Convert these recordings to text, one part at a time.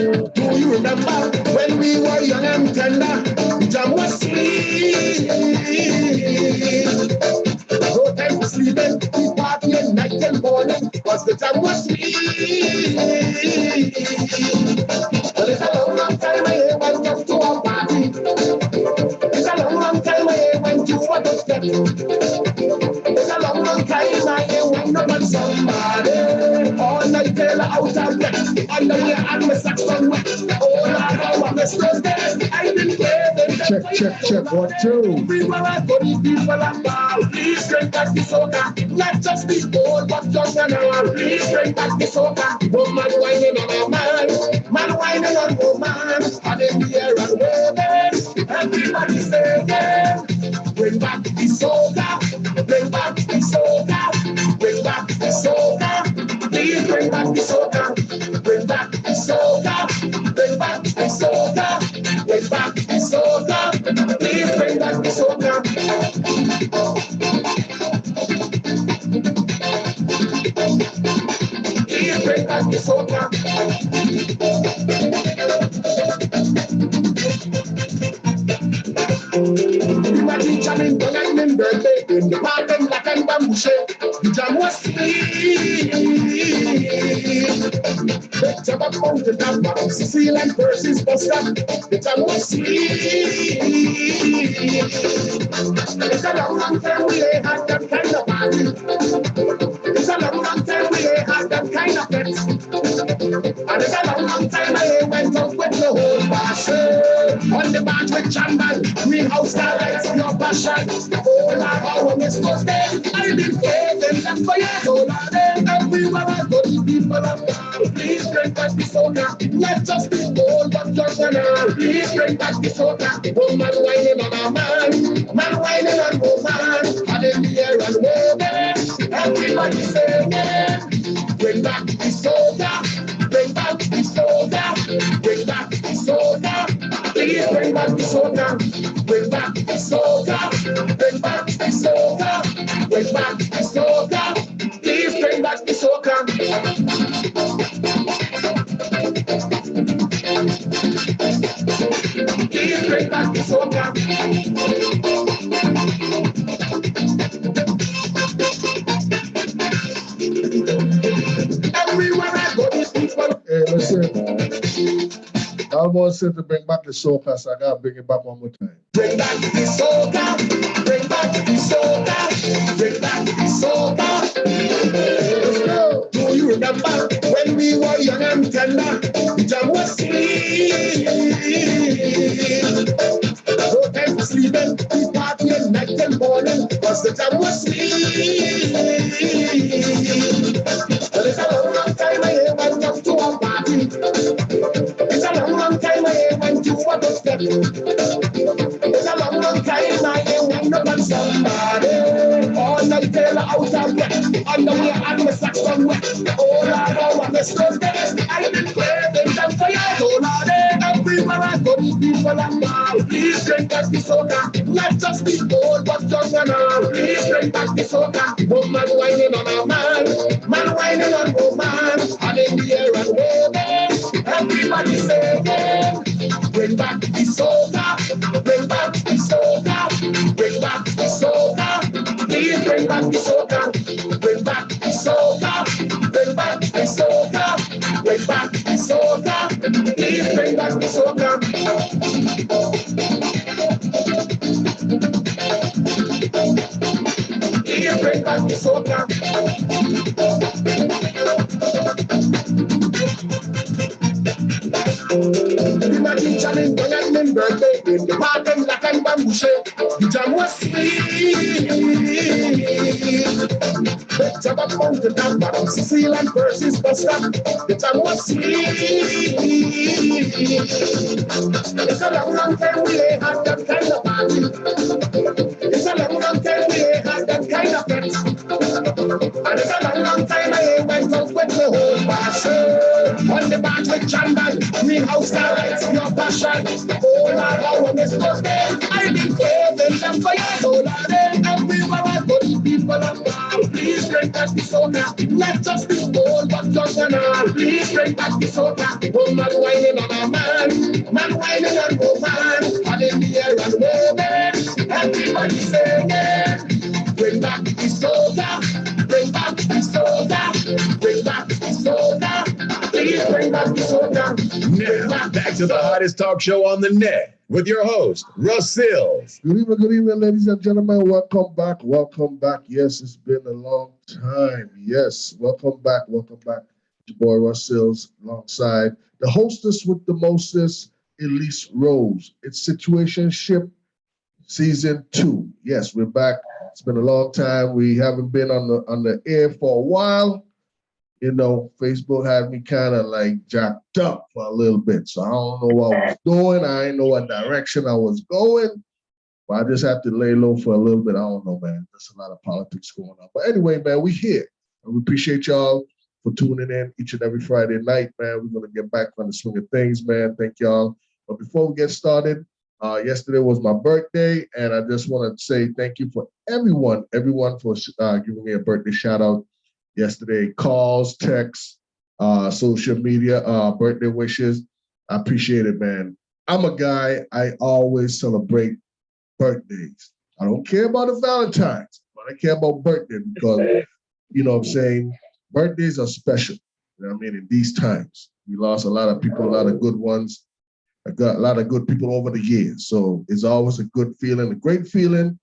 Do you remember when we were young and tender? Jam was sweet. No time for sleeping, we partying night and morning, cause the jam was sweet. Well, it's a long time I ain't went up to a party. It's a long time I ain't went to a discotheque. It's a long time I ain't went up on somebody. All night till out and wet, underwear and my socks on wet. Oh, I know I'm a Thursday. I didn't play. Check, 1, 2. We were a good people and ball. Please drink back the soda. Not just the old, but young and old. Please drink back the soda. Woman whining on a man whining on woman. And in the air and waving. Everybody singing. Bring back the soda. Bring back the soda. Bring back the soda. Please bring back the soda. Bring back the soda. Bring back the soda. Bring back the soda. Please bring back the soda. Please bring back the soda. Everybody jamming, doing birthday in the park and black and bamboo shake. The jam was sweet. The jam up mountain and bottom, Cecile and Percy's Buster. The jam was sweet. It's a long time we ain't had that kind of party. It's a long time we ain't had that kind of pets. And it's a long time I ain't went out with the whole party. On the bar with Chamban, greenhouse starlights, your passion. Oh, Lord, how Miss Thursday. I've been waiting them for years, oh, Lord, and we were a good people of God. Please drink back the soda, not just the old, but young and old. Please drink back the soda. Woman whining on a man whining on woman. And in the air and waving, everybody singing. Bring back the soda, bring back the soda, bring back the soda. Please bring back the soda, bring back the soda, bring back the soda, bring back the soda. Please bring back the soda. Please bring back the soda. Everywhere I go, these people. Hey, listen. Almost said to bring back the soca, so I gotta bring it back one more time. Bring back the soca, bring back the soca, bring back the soca. Do you remember when we were young and tender? The jam was sweet. No time for sleeping, we partying night and morning, cause the jam was sweet. Well, it's a long time I ain't went up to a party. It's a long time I ain't went to a discotheque. It's a long time I ain't went up on somebody. All night till out and wet, underwear and my socks on wet. Oh, Lord, how I'm a Thursday. I've been waiting them for years, oh, Lord, and we were a good people and now. Please drink back the soda, not just the old, but young and old. Please drink back the soda. Woman whining on a man whining on woman. And in the air and waving, everybody singing. Bring back the soda, bring back the soda, bring back the soda. Please bring back the soda, bring back the soda, bring back the soda, bring back the soda. Please bring back the soda. Please bring back the soda. Everybody jamming, doing them birthday in the park and black and bamboo shake. The jam was sweet. The jam up mountain and bottom, Cecile and Percy's Buster. The jam was sweet. It's a long time we ain't had that kind of party. It's a long time we ain't had that kind of pets. And it's a long time I ain't went out with the whole party. On the bar with Chamban, greenhouse starlights, your passion. Oh, Lord, how Miss Thursday. I've been waiting them for years, oh, Lord, and we were a good people of God. Please drink back the soca. Not just the old, but young and all. Please bring back the soca. Woman whining on a man whining on woman. And in the air and moving, everybody singing. Bring back the soca. Bring back the soca. Bring back the soca. Please bring back the soca. Now, back to the hottest talk show on the net with your host, Russ Sills. Good evening, ladies and gentlemen. Welcome back. Welcome back. Yes, it's been a long time. Yes, welcome back. Welcome back. Your boy Russ Sills alongside the hostess with the mostest, Elise Rose. It's Situationship Season 2. Yes, we're back. It's been a long time. We haven't been on the air for a while. You know, Facebook had me kind of like jacked up for a little bit. So I don't know what I was doing. I didn't know what direction I was going. But I just have to lay low for a little bit. I don't know, man. There's a lot of politics going on. But anyway, man, we here. And we appreciate y'all for tuning in each and every Friday night, man. We're going to get back on the swing of things, man. Thank y'all. But before we get started, yesterday was my birthday. And I just want to say thank you for everyone for giving me a birthday shout out yesterday. Calls, texts, social media, birthday wishes. I appreciate it, man. I'm a guy, I always celebrate birthdays. I don't care about the Valentine's, but I care about birthday because, you know what I'm saying, birthdays are special. You know what I mean? In these times, we lost a lot of people, a lot of good ones. I got a lot of good people over the years. So it's always a good feeling, a great feeling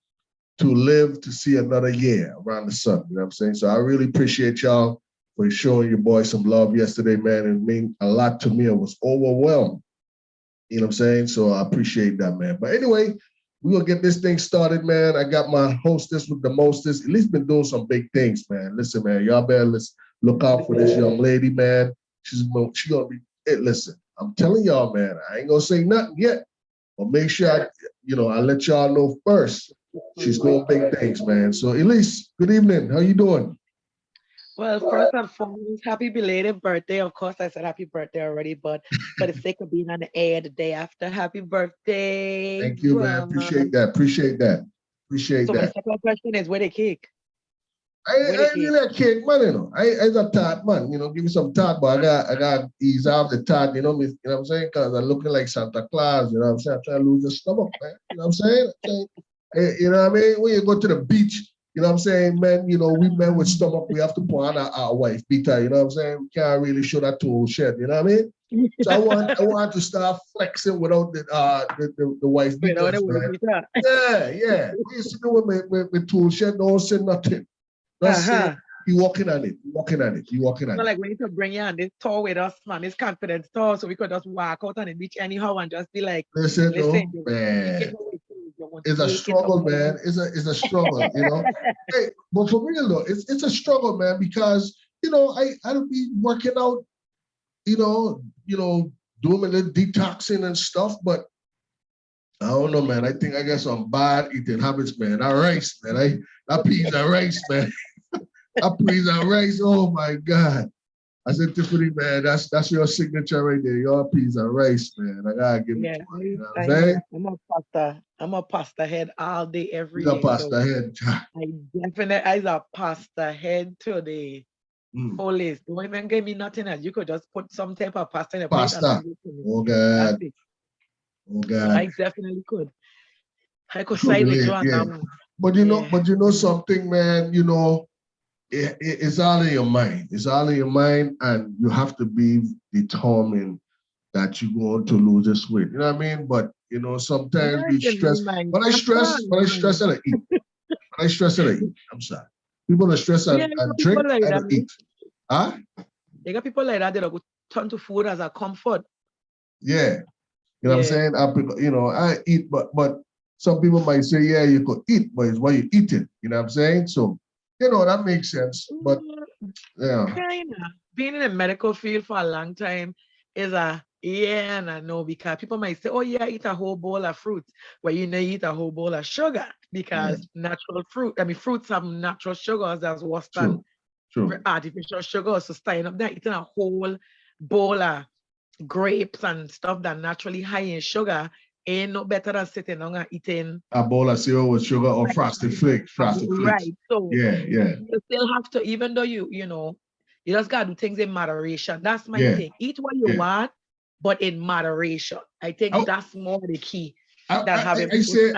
to live to see another year around the sun. You know what I'm saying? So I really appreciate y'all for showing your boy some love yesterday, man. It meant a lot to me. I was overwhelmed. You know what I'm saying? So I appreciate that, man. But anyway, we're going to get this thing started, man. I got my hostess with the mostest. Elise been doing some big things, man. Listen, man, y'all better look out for this young lady, man. She's going to be, hey, listen, I'm telling y'all, man, I ain't going to say nothing yet. But make sure, I let y'all know first. She's doing big things, man. So, Elise, good evening. How you doing? Well, first and foremost, happy belated birthday. Of course, I said happy birthday already, but for the sake of being on the air the day after, happy birthday. Thank you, man. Appreciate that. So my second question is, where the cake? I ain't really a cake, man, you know. I a tart, man. You know, give me some tart, but I got to ease off the tart, you know what I'm saying? Because I'm looking like Santa Claus, you know what I'm saying? I'm trying to lose the stomach, man. You know what I'm saying? You know what I mean? When you go to the beach, you know what I'm saying, man, you know, we men with stomach, we have to put on our wife beater, you know what I'm saying? We can't really show that tool shed, you know what I mean? So I want to start flexing without the wife beater. Yeah. We used to do it with tool shed, don't say nothing. Say, you walking on it. Not like we need to bring you on this tour with us, man, this confidence tour, so we could just walk out on the beach anyhow and just be like, listen man. It's a struggle, man. It's a struggle, you know. Hey, but for real though, it's a struggle, man, because I'll be working out, doing a little detoxing and stuff, but I don't know, man. I think I got some bad eating habits, man. That rice, man. That peas and rice, man. That peas and rice. Oh my God. I said, Tiffany, man, that's your signature right there. Your peas and rice, man. I gotta give it to you. You know what I'm saying? I'm a pasta head all day, every day. You're a pasta head. I'm a pasta head today. Police, don't even give me nothing else. You could just put some type of pasta in a plate. Pasta. Oh God. Oh God. I definitely could. I could side with you on that one. But you know something, man, it's all in your mind. It's all in your mind, and you have to be determined that you're going to lose this weight. You know what I mean? But sometimes we stress. When I stress, I eat. I'm sorry. People are stressed and drink and eat. Huh? They got people like that that will turn to food as a comfort. Yeah. You know what I'm saying? I eat, but some people might say, yeah, you could eat, but it's why you eat it. You know what I'm saying? So, that makes sense. But yeah. Being in the medical field for a long time is a yeah and a no, because people might say, oh yeah, eat a whole bowl of fruit. Well, you eat a whole bowl of sugar because natural fruits have natural sugars that's worse than artificial sugars. So starting up there, eating a whole bowl of grapes and stuff that naturally high in sugar ain't no better than sitting down and eating a bowl of cereal with sugar or frosted flakes. Frosted flakes. right. So Yeah. you still have to, even though you know, you just gotta do things in moderation. That's my Yeah. thing. Eat what you want, but in moderation. I think Oh. that's more the key. I said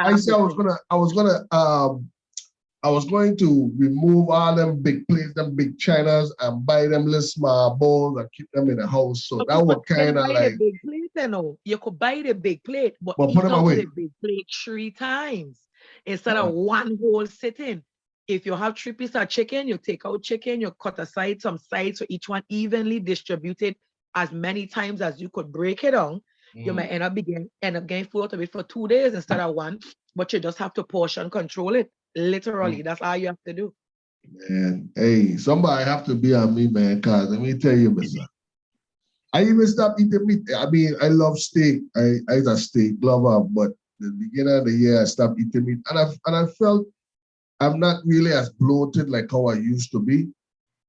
I was going to remove all them big plates, them big chinas, and buy them little small bowls and keep them in the house. So that was kind of like big plate, you know. You could buy the big plate, but put eat them out away. the big plate 3 times instead of one whole sitting. If you have 3 pieces of chicken, you take out chicken, you cut aside some sides for each one, evenly distributed as many times as you could break it down. You might end up getting full out of it for 2 days instead of one, but you just have to portion control it. Literally, that's all you have to do. Man, hey, somebody have to be on me, man, cause let me tell you, Mister. I even stopped eating meat. I mean, I love steak. I a steak lover, but the beginning of the year I stopped eating meat, and I felt I'm not really as bloated like how I used to be.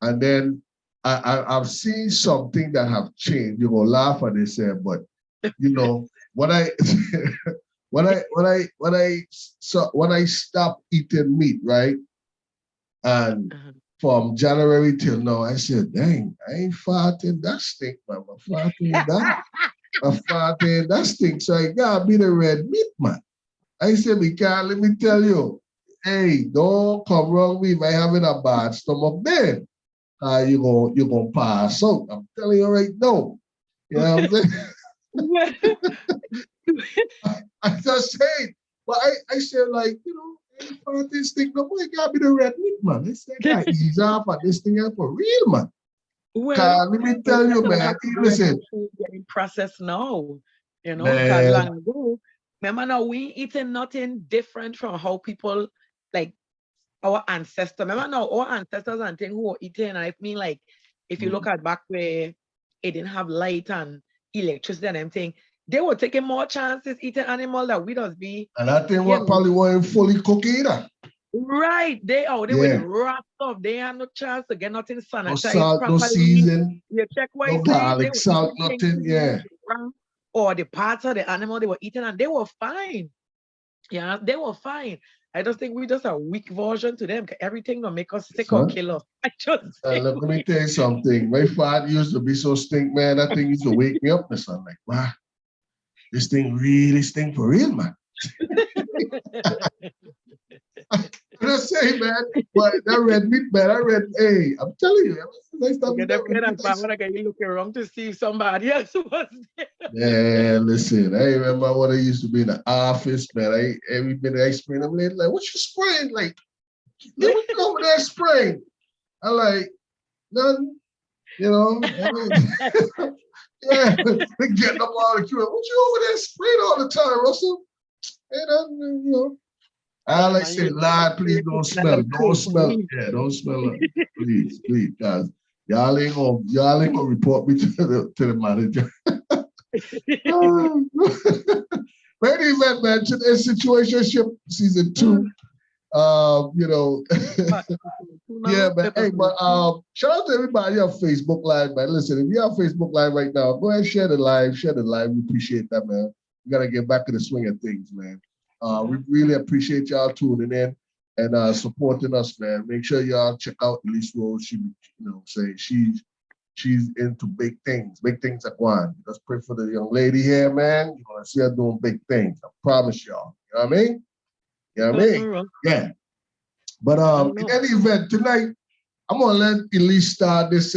And then I've seen something that have changed. You go laugh at this, but you know when I when I stopped eating meat, right? And from January till now, I said, dang, I ain't farting that stink, man. I'm farting that. I'm farting that stink. So I gotta be the red meat, man. I said, Mika, let me tell you, hey, don't come wrong with me having a bad stomach then. You're gonna pass out. I'm telling you right now. You know what I'm saying? I just said, but I said, like, you know, for this thing, no boy gotta be the red meat, man. They say that ease off of this thing for real, man. Well, let me tell you, man. Listen, getting processed now, you know, because man. long ago, remember now we eating nothing different from how people like our ancestors. Remember now our ancestors and things who were eating, and I mean like if you look at back where it didn't have light and electricity and everything, they were taking more chances eating animal that we just be. And I think what probably weren't fully cooked either. Right, they were wrapped up. They had no chance to get nothing sanitized. No salt, properly. no season. You check what no garlic, salt, nothing. Yeah. Or the parts of the animal they were eating, and they were fine. Yeah, they were fine. I just think we just a weak version to them. Everything will make us sick or kill us. Let me tell you something. My father used to be so stink, man. That thing used to wake me up. And I'm like, wow, this thing really stink for real, man. I'm just saying, man. But that red meat, man, hey, I'm telling you. You look around to see somebody else was there. Yeah, listen, I remember when I used to be in the office, man. Every minute I spraying, I'm like, what you spraying? Like what you over there spraying? I'm like, nothing, you know. Yeah, they getting up all the queue. What you over there spraying all the time, Russell? And you know. I like say, Lord, please don't smell it. Don't smell it. Yeah, don't smell it. Please, guys. Y'all ain't gonna report me to the manager. Ladies and man, today's Situationship season 2. You know, yeah, man. Hey, but shout out to everybody on Facebook Live, man. Listen, if you're on Facebook Live right now, go ahead and share the live. We appreciate that, man. We gotta get back to the swing of things, man. We really appreciate y'all tuning in and supporting us, man. Make sure y'all check out Elise Rose. She, she's into big things at one. Just pray for the young lady here, man. You're gonna see her doing big things. I promise y'all. You know what I mean? You know what I mean? Yeah. But in any event, tonight, I'm gonna let Elise start this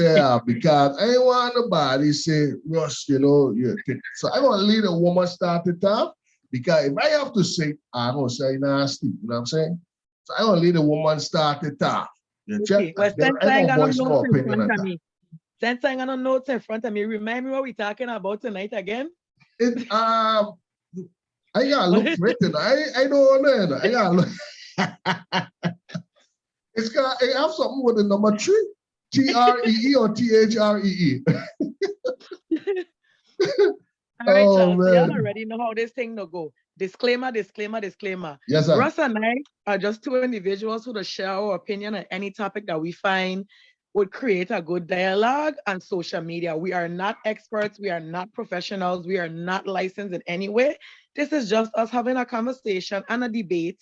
because I ain't want nobody say, Russ, you know, so I'm gonna leave a woman start it off. Because if I have to say, I'm gonna say nasty, you know what I'm saying? So I'm gonna leave the woman start it off. You check? Well, since I got no notes in front of me. Since I got no notes in front of me, remind me what we're talking about tonight again. I gotta look for it tonight. I don't know. I gotta look. It have something with the number 3. TREE or THREE. All right, y'all. So y'all already know how this thing no go. Disclaimer. Yes, sir. Russ and I are just 2 individuals who will share our opinion on any topic that we find would create a good dialogue on social media. We are not experts. We are not professionals. We are not licensed in any way. This is just us having a conversation and a debate,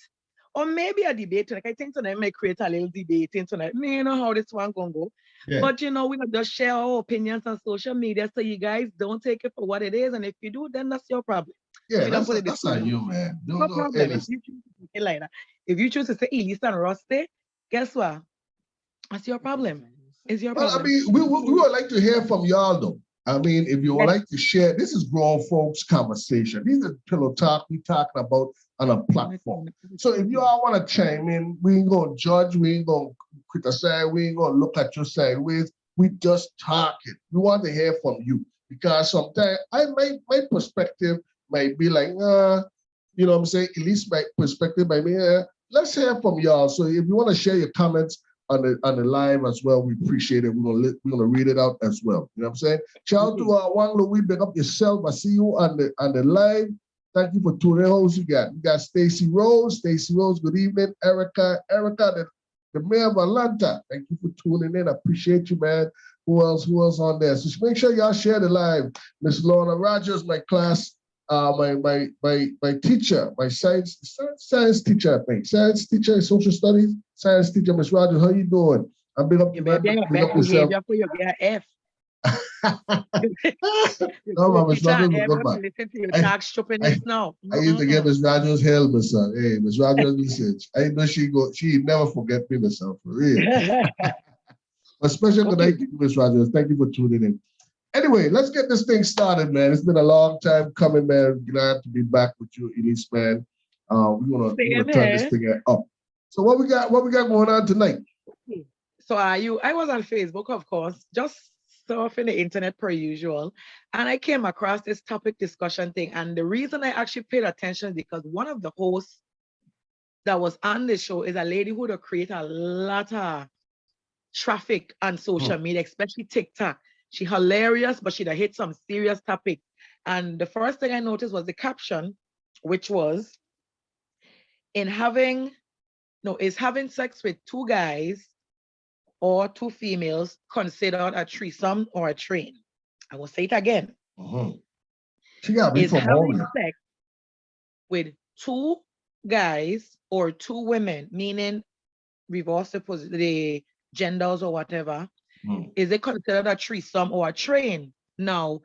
or maybe a debate. Like I think tonight might create a little debate tonight. You know how this one gonna go. Yeah. But you know, we will just share our opinions on social media, so you guys don't take it for what it is. And if you do, then that's your problem. Yeah, We don't put it that's this way. on you, man. No problem. If you choose to take it like that, if you choose to say Elise and Rusty, guess what? That's your problem. It's your Well, I problem. mean, we would like to hear from y'all, though. I mean, if you would like to share, this is grown folks conversation. These are pillow talk we talking about on a platform. So if you all want to chime in, we ain't gonna judge, we ain't gonna criticize, we ain't gonna look at you sideways. We just talking. We want to hear from you because sometimes my perspective might be like, you know what I'm saying? At least my perspective might be, let's hear from y'all. So if you want to share your comments on the live as well, we appreciate it. We're gonna read it out as well. You know what I'm saying? Shout out to Wang Louis, big up yourself. I see you on the live. Thank you for tuning in. Who's you got? You got Stacy Rose. Stacy Rose, good evening. Erica, the mayor of Atlanta. Thank you for tuning in. I appreciate you, man. Who else on there? So make sure y'all share the live. Miss Lorna Rogers, my class, my teacher, my science teacher, I think. Science teacher, social studies, science teacher, Miss Rogers. How you doing? I'm big up You man. better Big up yourself. for your F. No, Miss Rogers was good, man. Listen to your talk stupidness now. I used to get Miss Rogers hell, my son. Hey, Miss Rogers message. I know she never forget me, myself, for real. A special good night to you, Miss Rogers. Thank you for tuning in. Anyway, let's get this thing started, man. It's been a long time coming, man. Glad to be back with you, Elise, man. We're gonna turn this thing up. So what we got going on tonight? So I was on Facebook, of course, just surfing the internet per usual, and I came across this topic discussion thing. And the reason I actually paid attention is because one of the hosts that was on the show is a lady who would create a lot of traffic on social media, especially TikTok. She hilarious, but she'd have hit some serious topics. And the first thing I noticed was the caption, which was, is having sex with two guys or two females considered a threesome or a train? I will say it again. She got me is from having home. sex with two guys or two women, meaning reverse the genders or whatever, is it considered a threesome or a train? Now,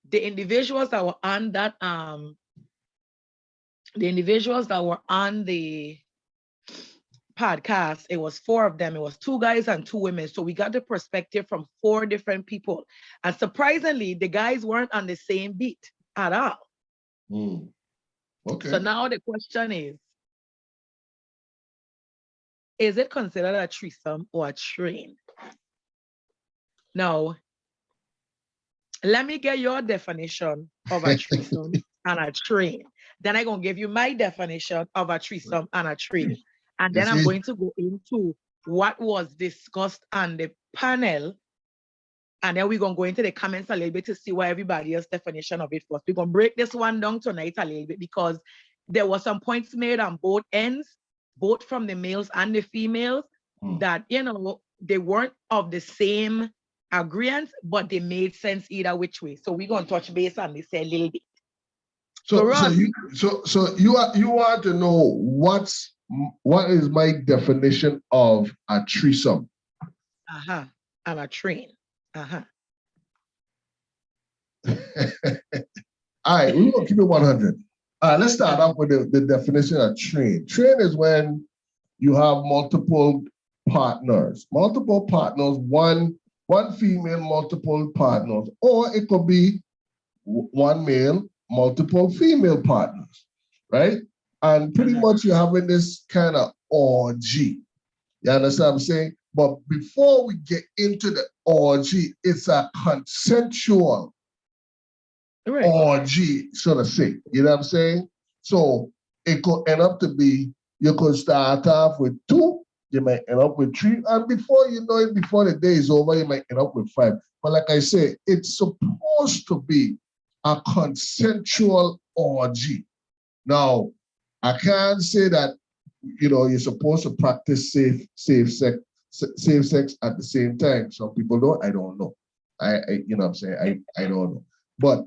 the individuals that were on that podcast, it was 4 of them. It was 2 guys and 2 women. So we got the perspective from 4 different people. And surprisingly, the guys weren't on the same beat at all. Okay. So now the question is it considered a threesome or a train? Now, let me get your definition of a threesome and a train. Then I'm going to give you my definition of a threesome and a train. And then I'm going to go into what was discussed on the panel. And then we're going to go into the comments a little bit to see what everybody else's definition of it was. We're going to break this one down tonight a little bit because there were some points made on both ends, both from the males and the females, that, you know, they weren't of the same agreement, but they made sense either which way. So we're going to touch base on this a little bit. So you want to know what is my definition of a threesome? And a train. All right, we're gonna keep it 100. All right, let's start off with the definition of train. Train is when you have multiple partners, one female, multiple partners, or it could be one male, multiple female partners, right? And pretty much you're having this kind of orgy. You understand what I'm saying? But before we get into the orgy, it's a consensual orgy, so to say. You know what I'm saying? So it could end up to be, you could start off with 2, you might end up with 3, and before you know it, before the day is over, you might end up with 5. But like I said, it's supposed to be a consensual orgy. Now, I can't say that, you know, you're supposed to practice safe safe sex at the same time. Some people don't. I don't know. You know what I'm saying? I don't know. But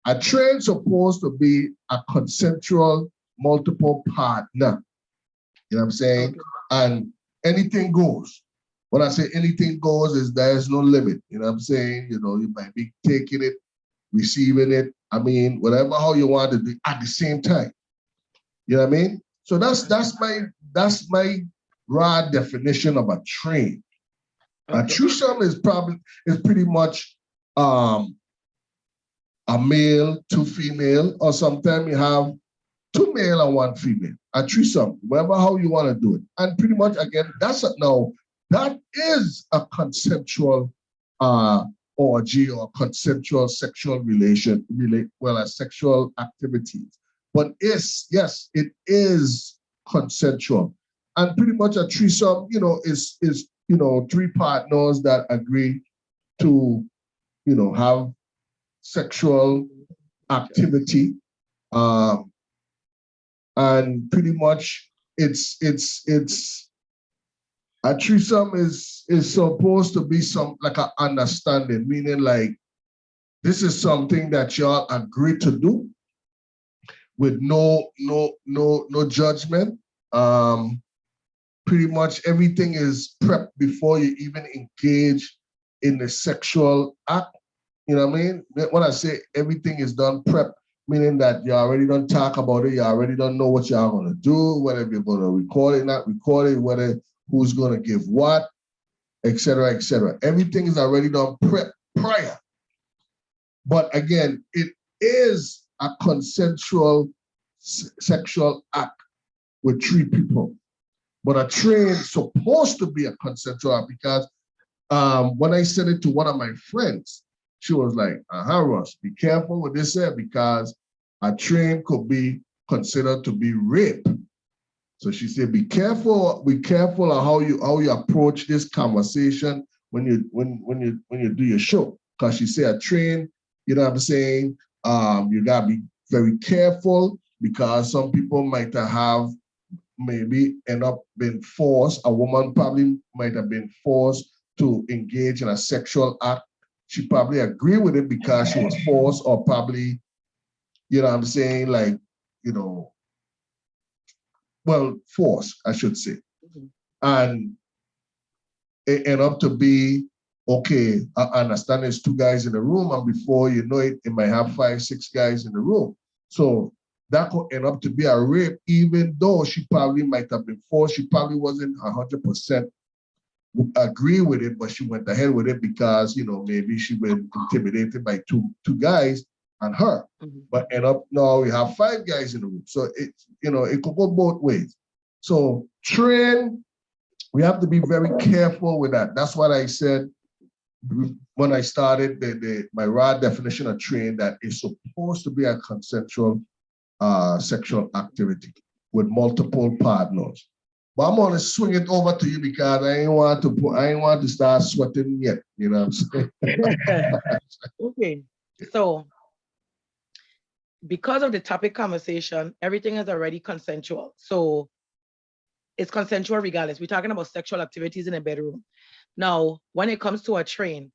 a train supposed to be a consensual multiple partner. You know what I'm saying? Okay. And anything goes. When I say anything goes, is there's no limit. You know what I'm saying? You know, you might be taking it, receiving it. I mean, whatever how you want to do at the same time. You know what I mean? So that's my raw definition of a train. A Okay. threesome is pretty much a male, two female, or sometimes you have two male and one female. A threesome, whatever how you want to do it. And pretty much again, that is a consensual orgy or consensual sexual a sexual activities. But yes, it is consensual. And pretty much a threesome, is three partners that agree to, have sexual activity. And pretty much it's a threesome is supposed to be some like an understanding, meaning like this is something that y'all agree to do with no judgment. Pretty much everything is prepped before you even engage in the sexual act. You know what I mean? When I say everything is done prep, meaning that you already don't talk about it, you already don't know what you're going to do, whether you're going to record it, not record it, whether who's going to give what, etc., etc. Everything is already done prep prior. But again, it is a consensual sexual act with three people. But a train is supposed to be a consensual act because when I said it to one of my friends, she was like, Russ, be careful with this here because a train could be considered to be rape. So she said, be careful of how you approach this conversation when you do your show. Because she said a train, you know what I'm saying, you gotta be very careful because some people might have maybe end up being forced. A woman probably might have been forced to engage in a sexual act. She probably agreed with it because she was forced or probably, you know what I'm saying, like, forced, I should say. Mm-hmm. And it ended up to be, okay, I understand there's two guys in the room, and before you know it, it might have 5, 6 guys in the room. So that could end up to be a rape, even though she probably might have been forced. She probably wasn't 100% agree with it, but she went ahead with it because, maybe she was intimidated by two guys and her. Mm-hmm. But end up now we have 5 guys in the room. So it could go both ways. So train, we have to be very careful with that. That's what I said when I started my raw definition of train, that is supposed to be a consensual sexual activity with multiple partners. But I'm gonna swing it over to you because I ain't want to start sweating yet. You know what I'm saying? Okay. So because of the topic conversation, everything is already consensual. So it's consensual regardless. We're talking about sexual activities in a bedroom. Now, when it comes to a train,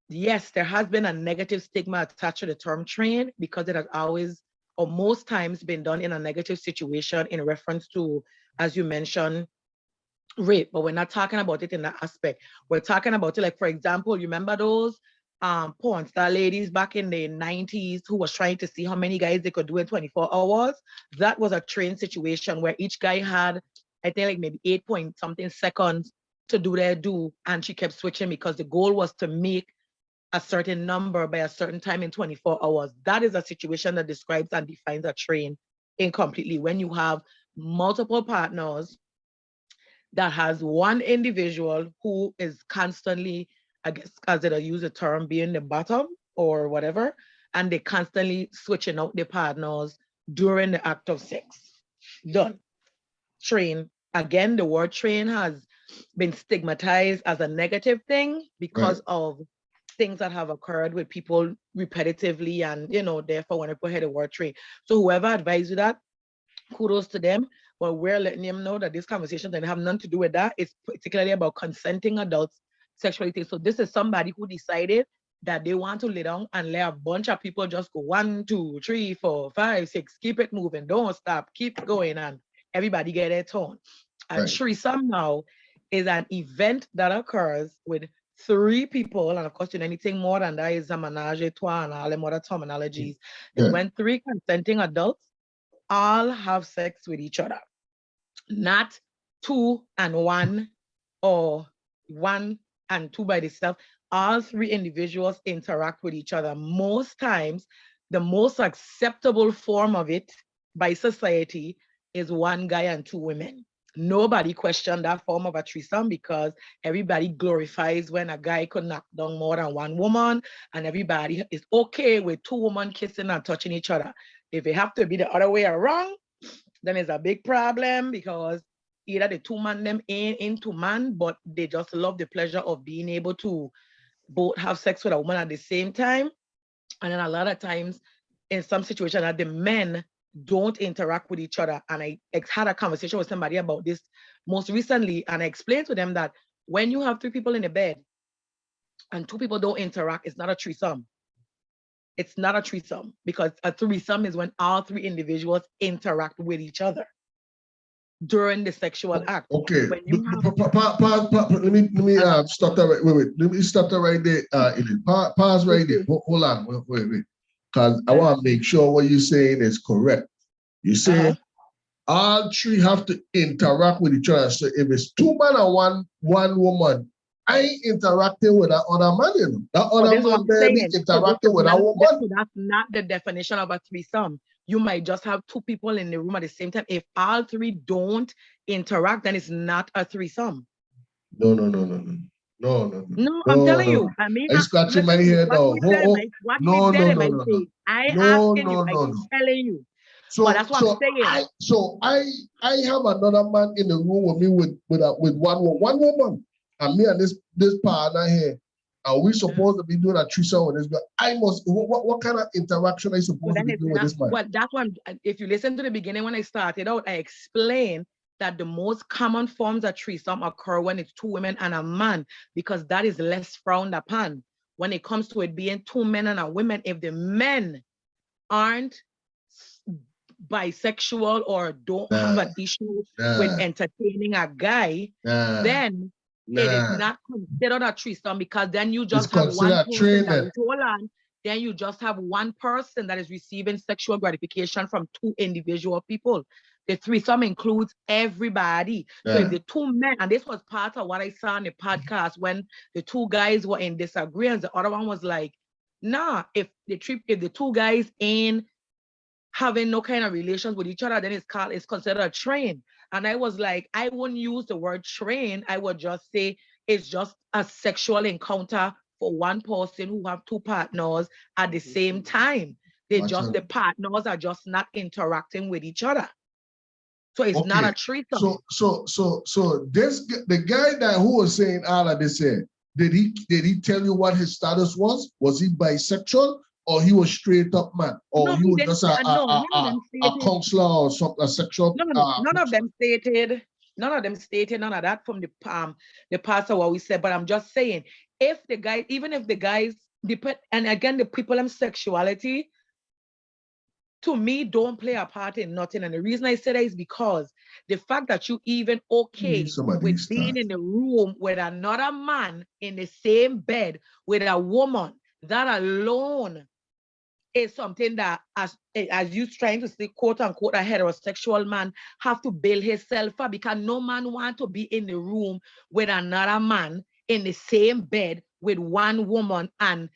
yes, there has been a negative stigma attached to the term train because it has always or most times been done in a negative situation in reference to, as you mentioned, rape. But we're not talking about it in that aspect. We're talking about it like, for example, you remember those porn star ladies back in the 90s who was trying to see how many guys they could do in 24 hours? That was a train situation where each guy had, I think, like maybe 8 point something seconds to do their do, and she kept switching because the goal was to make a certain number by a certain time in 24 hours. That is a situation that describes and defines a train incompletely. When you have multiple partners that has one individual who is constantly, I guess, as I use the term, being the bottom or whatever, and they constantly switching out the partners during the act of sex. Done. Train. Again, the word train has been stigmatized as a negative thing because of things that have occurred with people repetitively, and therefore when I put here the word train. So whoever advised you that, kudos to them. but we're letting them know that this conversation doesn't have nothing to do with that. It's particularly about consenting adults sexuality. So this is somebody who decided that they want to lay down and let a bunch of people just go 1, 2, 3, 4, 5, 6, keep it moving, don't stop, keep going, and everybody get their turn. A threesome now is an event that occurs with 3 people, and of course, anything more than that is a menage a trois and all them other terminologies. Is when 3 consenting adults all have sex with each other, not 2 and 1 or 1 and 2 by themselves. All 3 individuals interact with each other. Most times, the most acceptable form of it by society is 1 guy and 2 women. Nobody questioned that form of a threesome because everybody glorifies when a guy could knock down more than 1 woman, and everybody is okay with 2 women kissing and touching each other. If it have to be the other way around, then it's a big problem because either the 2 man them ain't into man, but they just love the pleasure of being able to both have sex with a woman at the same time. And then a lot of times in some situations that the men don't interact with each other. And I had a conversation with somebody about this most recently, and I explained to them that when you have 3 people in a bed and 2 people don't interact, it's not a threesome. It's not a threesome, because a threesome is when all 3 individuals interact with each other during the sexual act. Okay. When you have... Let me stop that right. Wait. Let me stop that right there. Pause right there. Hold on. Wait. Because I want to make sure what you're saying is correct. You say all 3 have to interact with each other. So if it's 2 men and one woman, I ain't interacting with that other man. You know? That other man may be interacting with a woman. That's not the definition of a threesome. You might just have 2 people in the room at the same time. If all 3 don't interact, then it's not a threesome. No, I'm telling you. I mean, I scratching my head now. No. I asking you. I'm telling you. So but that's what I'm saying. I have another man in the room with me with one woman, and me and this partner here. Are we supposed to be doing a threesome with this guy? I must. What kind of interaction are you supposed to be doing with this man? Well, that's what. If you listen to the beginning when I started out, I explained that the most common forms of threesome occur when it's 2 women and a man, because that is less frowned upon. When it comes to it being 2 men and a woman, if the men aren't bisexual or don't have an issue with entertaining a guy, then it is not considered a threesome, because then you just have one person that is, then you just have one person that is receiving sexual gratification from 2 individual people. The threesome includes everybody. So if the 2 men, and this was part of what I saw on the podcast when the 2 guys were in disagreement, the other one was like, nah, if the 2 guys ain't having no kind of relations with each other, then it's considered a train. And I was like, I wouldn't use the word train. I would just say it's just a sexual encounter for one person who have 2 partners at the same time. The partners are just not interacting with each other. So it's not a threesome. So the guy that who was saying all of this here, did he tell you what his status was? Was he bisexual? Or he was straight up man, or he was just a counselor or something, a sexual. None of them stated none of that from the pastor what we said. But I'm just saying, if the guy, even if the guys depend, and again the people and sexuality, to me, don't play a part in nothing. And the reason I say that is because the fact that you even with being in the room with another man in the same bed with a woman, that alone is something that, as you trying to say, quote unquote, a heterosexual man have to build himself up, because no man want to be in the room with another man in the same bed with one woman, and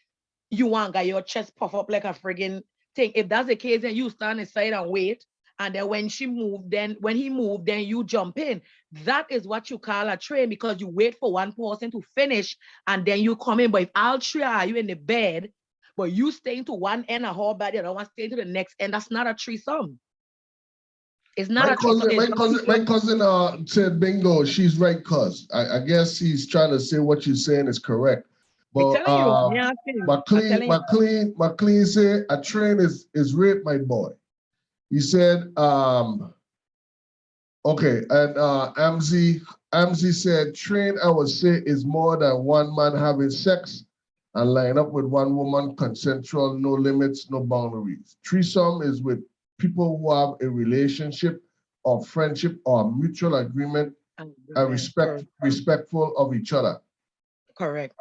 you want got your chest puff up like a friggin' thing. If that's the case, then you stand aside and wait, and then when he moved, then you jump in. That is what you call a train, because you wait for one person to finish and then you come in. But if all 3 are you in the bed, but you staying to one end of her body, and I want to stay to the next end, that's not a threesome. It's not a threesome. My cousin said, bingo, she's right, cuz. I guess he's trying to say what you're saying is correct. But McLean said a train is rape, my boy. He said, Okay, and Amzi said, train, I would say, is more than one man having sex and line up with one woman, consensual, no limits, no boundaries. Threesome is with people who have a relationship or friendship or mutual agreement and respectful of each other. Correct.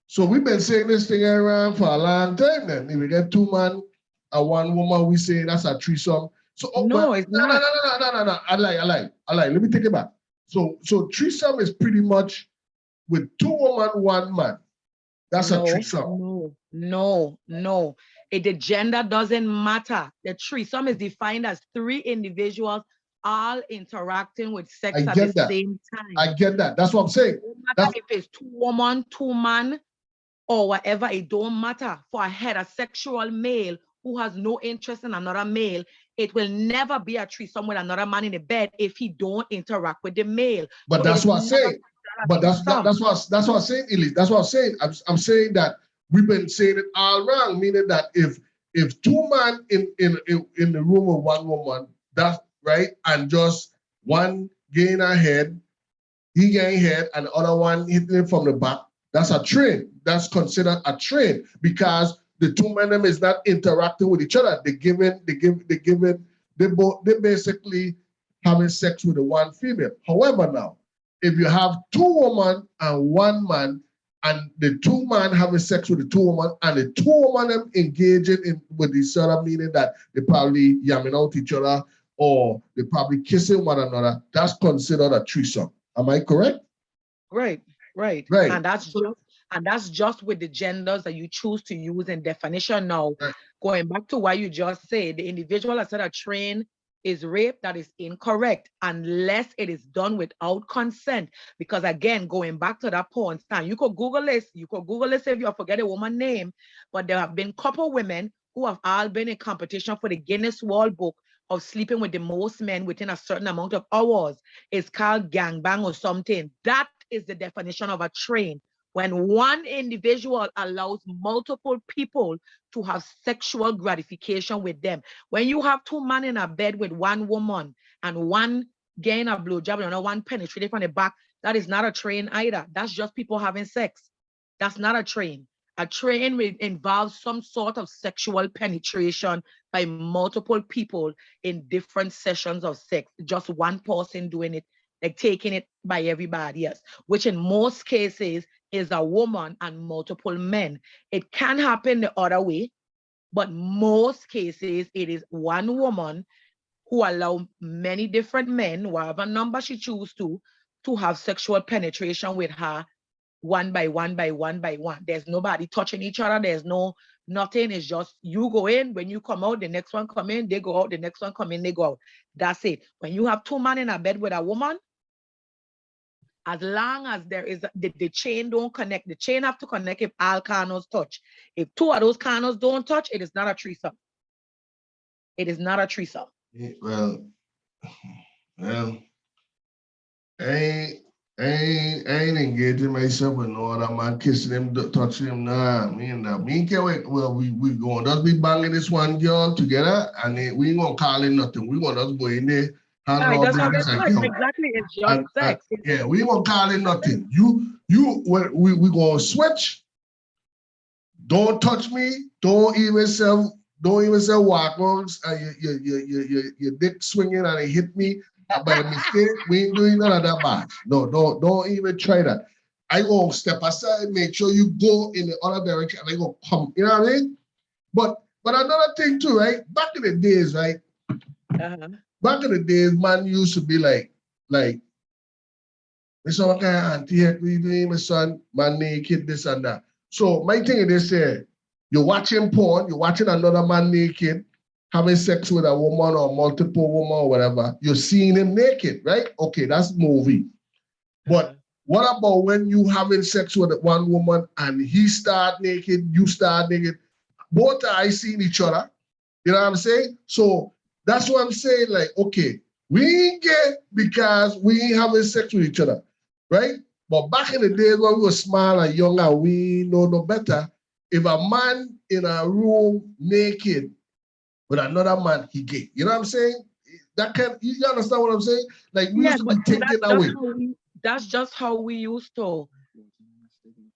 So we've been saying this thing around for a long time then. If we get two men and one woman, we say that's a threesome. So no, it's not. No. I lie. Let me take it back. So threesome is pretty much with two women, one man. That's a threesome. No. The gender doesn't matter. The threesome is defined as three individuals all interacting with sex at the same time. I get that. That's what I'm saying. No matter if it's two women, two men, or whatever, it don't matter. For a heterosexual male who has no interest in another male, it will never be a threesome with another man in the bed if he don't interact with the male. But that's what I'm saying. But that's what I'm saying, Elise. That's what I'm saying. I'm saying that we've been saying it all wrong, meaning that if two men in the room with one woman, that's right, and just one getting ahead, he getting head, and the other one hitting it from the back, that's a train. That's considered a train because the two men them is not interacting with each other. They basically having sex with the one female. However, now, if you have two women and one man, and the two men having sex with the two women, and the two women them engaging with each other, meaning that they probably yamming out each other or they probably kissing one another, that's considered a threesome. Am I correct? Right. And that's just with the genders that you choose to use in definition now. Right. Going back to what you just said, the individual that said a train is rape, that is incorrect unless it is done without consent. Because again, going back to that porn star, you could Google this if you forget a woman's name, but there have been couple women who have all been in competition for the Guinness World Book of sleeping with the most men within a certain amount of hours. It's called gangbang or something. That is the definition of a train. When one individual allows multiple people to have sexual gratification with them. When you have two men in a bed with one woman and one getting a blowjob and another one penetrating from the back, that is not a train either. That's just people having sex. That's not a train. A train involves some sort of sexual penetration by multiple people in different sessions of sex. Just one person doing it, like taking it by everybody else, which in most cases is a woman and multiple men. It can happen the other way, but most cases it is one woman who allow many different men, whatever number she chooses to have sexual penetration with her one by one. There's nobody touching each other. There's nothing. It's just you go in, when you come out, the next one come in, they go out, the next one come in, they go out. That's it. When you have two men in a bed with a woman, as long as there is the chain don't connect, the chain have to connect if all corners touch. If two of those corners don't touch, it is not a threesome. It is not a threesome. Well, I ain't engaging myself with no other man, kissing him, touching him. Nah, me can't wait. Well, we going to just be banging this one girl together, and we ain't gonna call it nothing. We gonna just go in there, handle our business and go. Exactly, it's just sex. Yeah, we ain't gonna call it nothing. We gonna switch. Don't touch me. Don't even say walk-ons. Your dick swinging and it hit me. By mistake, we ain't doing none of that bad. No, don't even try that. I go step aside, make sure you go in the other direction, and I go come. You know what I mean? But another thing too, right? Back in the days, right? Back in the days, man used to be like, my son, what kind of auntie heck we doing, my son, man naked, this and that. So my thing is this here, you're watching porn, you're watching another man naked, having sex with a woman or multiple women or whatever, you're seeing him naked, right? Okay, that's movie. But what about when you having sex with one woman and he start naked, you start naked, both eyes seeing each other, you know what I'm saying? So that's what I'm saying, like, okay, we ain't gay because we ain't having sex with each other, right? But back in the days when we were small and young and we know no better, if a man in a room naked with another man, he gay. You know what I'm saying? That can you understand what I'm saying? Like we used to be but thinking that way. that's just how we used to.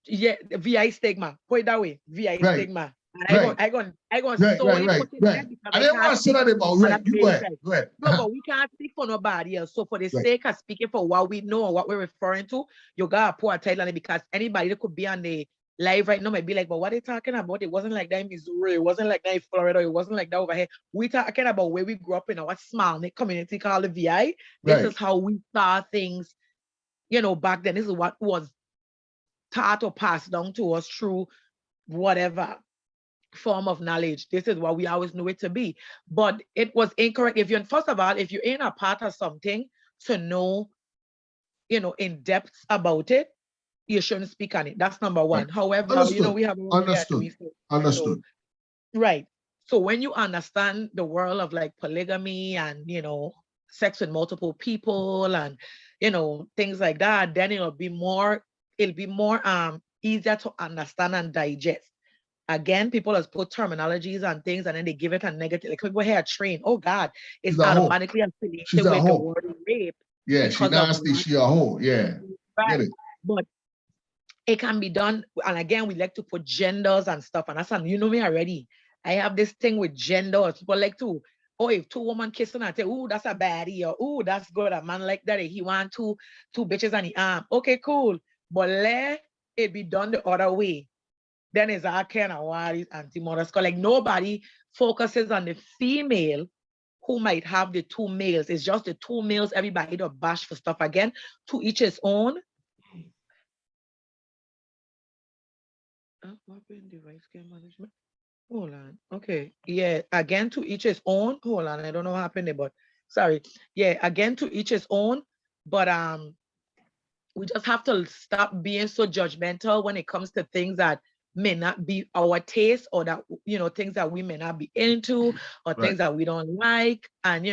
Yeah, the VI stigma. Put it that way. VI Right, stigma. And right, I gonna right, solely right, put it right. there because I I didn't want can't to say speak that about on right. a You go male ahead, side. go ahead. No, but we can't speak for nobody else. So for the Right. sake of speaking for what we know and what we're referring to, you gotta put a title on it because anybody that could be on the live right now might be like, but what are they talking about? It wasn't like that in Missouri, it wasn't like that in Florida, it wasn't like that over here. We talking about where we grew up in our small community called the VI. This Right. is how we saw things, back then. This is what was taught or passed down to us through whatever form of knowledge. This is what we always knew it to be. But it was incorrect. First of all, if you're in a part of something to know, in depth about it, you shouldn't speak on it. That's number Right. one. However, Understood. we have a Understood. so Understood. right. So when you understand the world of like polygamy and sex with multiple people and things like that, then it'll be more easier to understand and digest. Again, people has put terminologies and things and then they give it a negative. Like people here train. Oh God, it's She's a hoe. automatically She's affiliated a with the hoe. word rape Yeah, she because of nasty. what She a hoe. Yeah, get right. it. But it can be done. And again, we like to put genders and stuff. And that's you know me already. I have this thing with genders. People like to, if two women kissing and say, ooh, that's a baddie, or ooh, that's good. A man like that, he want two bitches on the arm. Okay, cool. But let it be done the other way. Then it's all kind of what anti-modern. Like nobody focuses on the female who might have the two males. It's just the two males, everybody to bash for stuff. Again, to each his own. What been device care management? Hold on. Okay. Yeah. Again, to each his own. Hold on. I don't know what happened there, but sorry. Yeah. Again, to each his own. But we just have to stop being so judgmental when it comes to things that may not be our taste or that things that we may not be into or Right. things that we don't like. And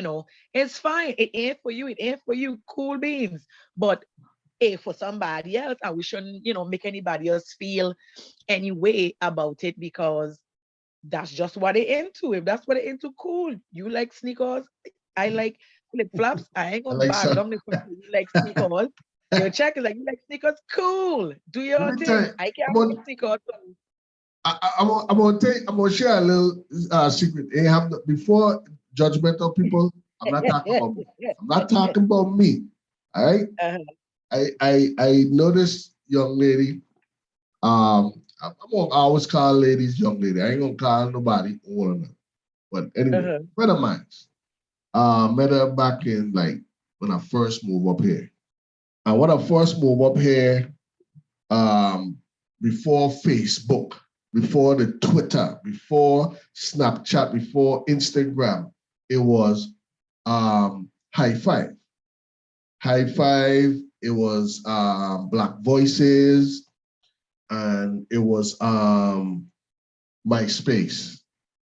it's fine. It ain't for you. It ain't for you. Cool beans. But for somebody else, and we shouldn't make anybody else feel any way about it because that's just what they're into. If that's what they're into, cool. You like sneakers, I like flip flops. I ain't I gonna like bag some. down the fact that you like sneakers. Your check is like you like sneakers, cool. Do Let your me tell thing. you, I can't I'm wear gonna, sneakers. So. I'm gonna share a little secret. Before judgmental people. I'm not talking about me. I'm not talking about me. All right. I noticed young lady. I'm gonna always call ladies young lady. I ain't gonna call nobody older than. But anyway, friend of mine. Met her back in like when I first moved up here. And when I first moved up here, before Facebook, before the Twitter, before Snapchat, before Instagram, it was High Five. High Five, it was Black Voices, and it was MySpace.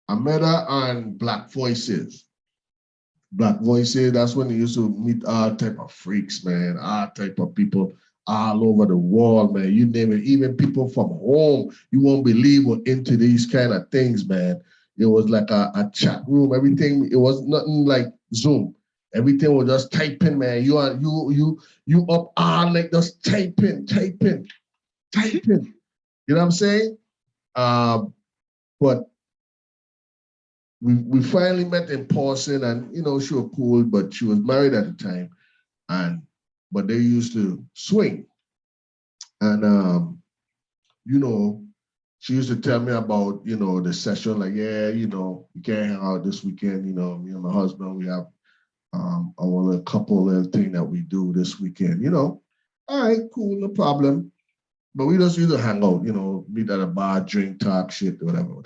I met her on Black Voices. Black Voices, that's when you used to meet all type of freaks, man, all type of people all over the world, man. You name it, even people from home, you won't believe were into these kind of things, man. It was like a chat room, everything, it was nothing like Zoom. Everything was just typing, man. You up all like just typing. You know what I'm saying? But we finally met in person, and she was cool, but she was married at the time, but they used to swing, and she used to tell me about the session, like, yeah, we can't hang out this weekend, me and my husband, we have our little couple little thing that we do this weekend, all right, cool, no problem, but we just used to hang out, meet at a bar, drink, talk, shit, whatever.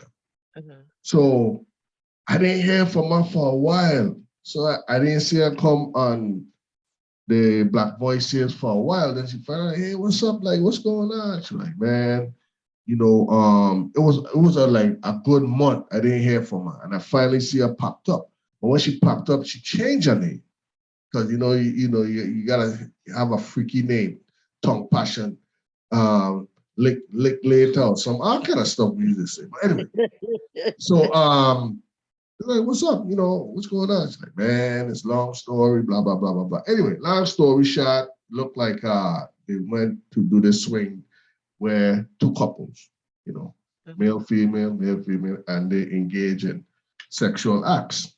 So I didn't hear from her for a while. So I didn't see her come on the Black Voices for a while. Then she found out, hey, what's up? Like, what's going on? She's like, man, it was like a good month. I didn't hear from her. And I finally see her popped up. But when she popped up, she changed her name. Because you gotta have a freaky name, tongue passion, lick later, or some all kind of stuff we used to say. But anyway, so Like, what's up? You know, what's going on? She's like, man, it's a long story, blah, blah, blah, blah, blah. Anyway, long story short, looked like they went to do this swing where two couples, you know, male, female, and they engage in sexual acts.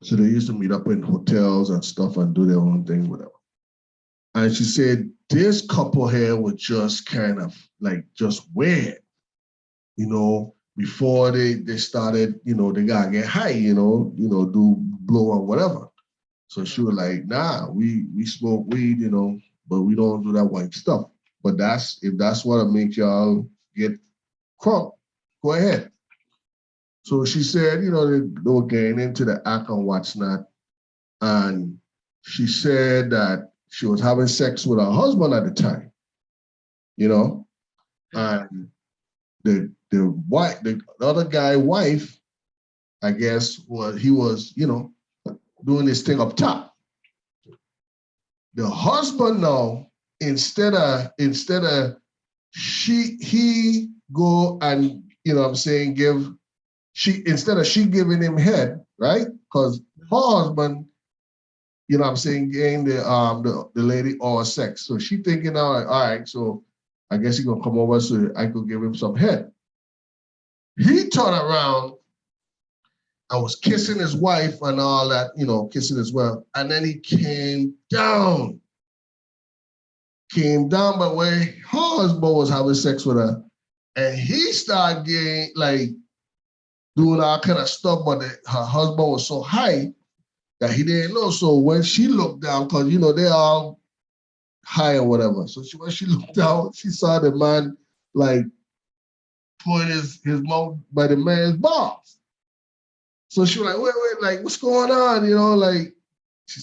So they used to meet up in hotels and stuff and do their own thing, whatever. And she said, this couple here was just kind of like just weird, you know, before they started, you know, they gotta get high, you know, do blow or whatever. So she was like, nah, we smoke weed, you know, but we don't do that white stuff. But if that's what makes y'all get crunk, go ahead. So she said, you know, they were getting into the act and what's not. And she said that she was having sex with her husband at the time, you know, and the other guy's wife, I guess, he was, you know, doing this thing up top. The husband now, instead of he go and, you know what I'm saying, instead of she giving him head, right? Because her husband, you know what I'm saying, getting the lady all sex. So she thinking now, like, all right, so I guess he gonna come over so I could give him some head. He turned around and was kissing his wife and all that, you know, kissing as well. And then he came down, but where her husband was having sex with her. And he started getting like doing all kind of stuff, but her husband was so high that he didn't know. So when she looked down, because you know they all high or whatever. So when she looked down, she saw the man like putting his mouth by the man's balls. So she was like, wait, like what's going on? You know, like she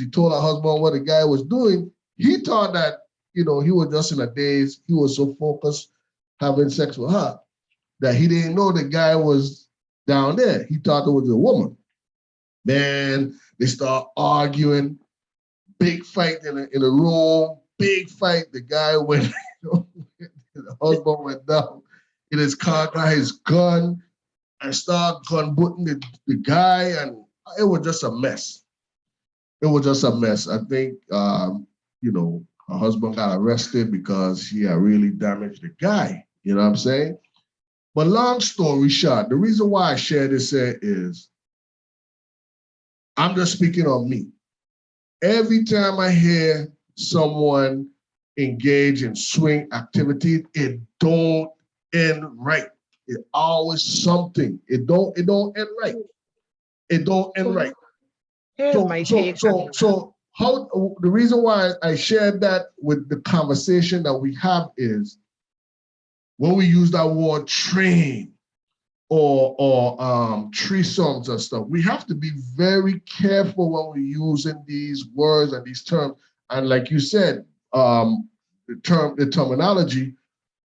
told her husband what the guy was doing. He thought that, you know, he was just in a daze. He was so focused having sex with her that he didn't know the guy was down there. He thought it was a woman. Man, they start arguing, big fight in the room, big fight. The guy went, the husband went down in his car, got his gun, and started gun butting the guy, and it was just a mess. It was just a mess. I think, you know, her husband got arrested because he had really damaged the guy. You know what I'm saying? But long story short, the reason why I share this here is I'm just speaking on me. Every time I hear someone engage in swing activity, it don't end right. It always something. It don't end right. It don't end right. Here's my take. So how the reason why I shared that with the conversation that we have is when we use that word train or threesomes and stuff, we have to be very careful when we're using these words and these terms. And like you said, the terminology,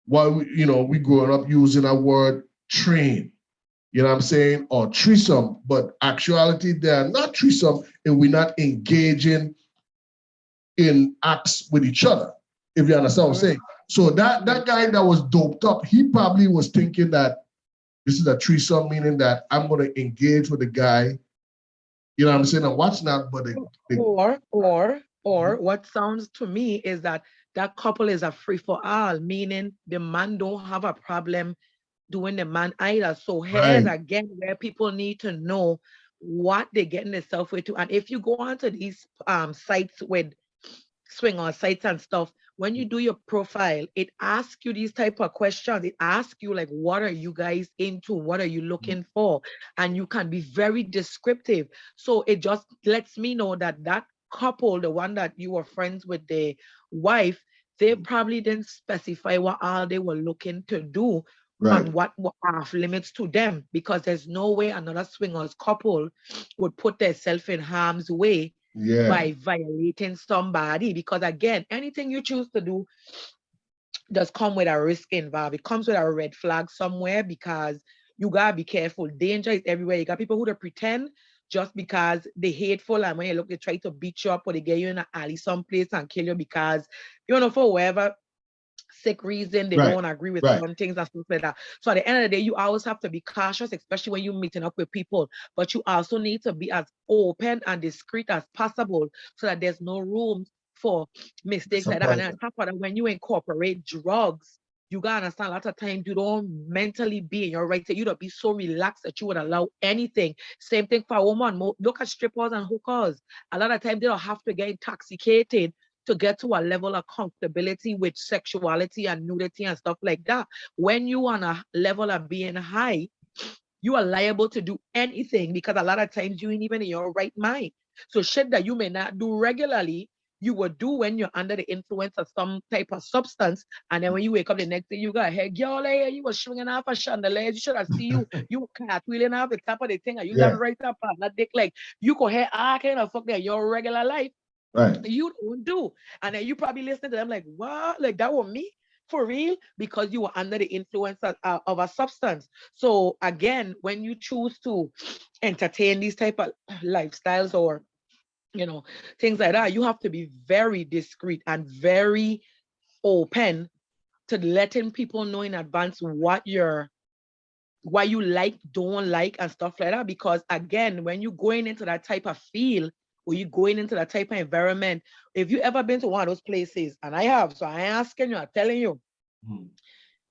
why we growing up using that word train, you know what I'm saying, or threesome, but actuality they are not threesome and we're not engaging in acts with each other, if you understand what I'm saying. So that guy that was doped up, he probably was thinking that this is a threesome, meaning that I'm going to engage with the guy, you know what I'm saying, and watch not, but or what sounds to me is that couple is a free for all, meaning the man don't have a problem doing the man either. So here's again where people need to know what they're getting themselves into. And if you go onto these sites with swinger sites and stuff, when you do your profile, it asks you these type of questions. It asks you like, what are you guys into? What are you looking for? And you can be very descriptive. So it just lets me know that couple, the one that you were friends with the wife, they probably didn't specify what all they were looking to do and what off limits to them, because there's no way another swingers couple would put themselves in harm's way by violating somebody. Because again, anything you choose to do does come with a risk involved. It comes with a red flag somewhere, because you gotta be careful. Danger is everywhere. You got people who pretend just because they hateful, and when you look, they try to beat you up or they get you in an alley someplace and kill you because, for whatever sick reason, they Right. don't agree with Right. certain things and stuff like that. So at the end of the day, you always have to be cautious, especially when you're meeting up with people. But you also need to be as open and discreet as possible so that there's no room for mistakes like that. And on top of that, when you incorporate drugs, you gotta understand a lot of times you don't mentally be in your right state. You don't be so relaxed that you would allow anything. Same thing for a woman. Look at strippers and hookers. A lot of times they don't have to get intoxicated to get to a level of comfortability with sexuality and nudity and stuff like that. When you on a level of being high, you are liable to do anything because a lot of times you ain't even in your right mind. So shit that you may not do regularly, you will do when you're under the influence of some type of substance. And then when you wake up the next day, you got, hey, girl, hey, you was swinging off a chandelier. You should have seen you cartwheeling off the top of the thing and you land right up on that dick. Like, you could have all kind of fuck that your regular life. Right. You don't do. And then you probably listening to them like, what? Like, that was me? For real? Because you were under the influence of a substance. So again, when you choose to entertain these type of lifestyles or things like that, you have to be very discreet and very open to letting people know in advance what you like, don't like, and stuff like that. Because again, when you're going into that type of field or you're going into that type of environment, if you ever been to one of those places, and I have, so I ain't asking you, I'm telling you,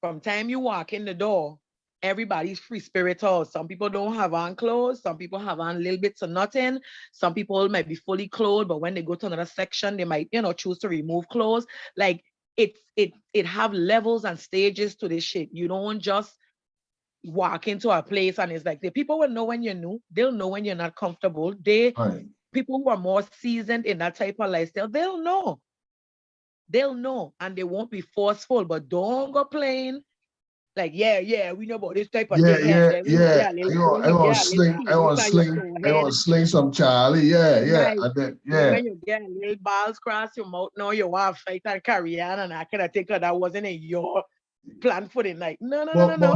from time you walk in the door, everybody's free spiritual. Some people don't have on clothes. Some people have on little bits of nothing. Some people might be fully clothed, but when they go to another section, they might, choose to remove clothes. Like it have levels and stages to this shit. You don't just walk into a place and it's like the people will know when you're new. They'll know when you're not comfortable. People who are more seasoned in that type of lifestyle, they'll know. They'll know and they won't be forceful, but don't go playing. Like, yeah, we know about this type of thing. I When want to sling some Charlie. right. And then, When you get little balls cross your mouth, no, you want to fight and carry on, and I cannot think that wasn't in your plan for the night. No.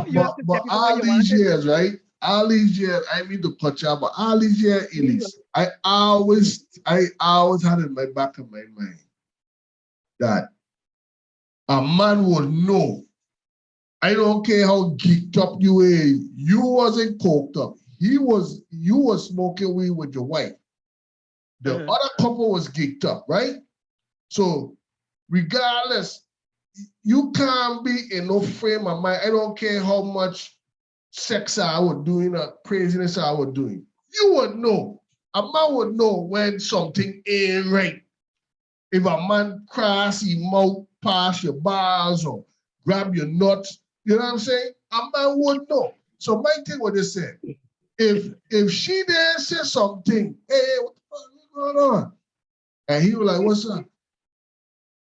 You have to tell people what all you want these to years, do. right? All these years, I mean to cut you out, but all these years, Elise, I always had in my back of my mind that a man would know. I don't care how geeked up you is. You wasn't coked up. You was smoking weed with your wife. The other couple was geeked up, right? So regardless, you can't be in no frame of mind. I don't care how much sex I was doing or craziness I was doing. You would know. A man would know when something ain't right. If a man cross his mouth past your bars or grab your nuts, you know what I'm saying? A man would know. So my thing what they said, if she didn't say something, hey, what the fuck is going on? And he was like, what's up?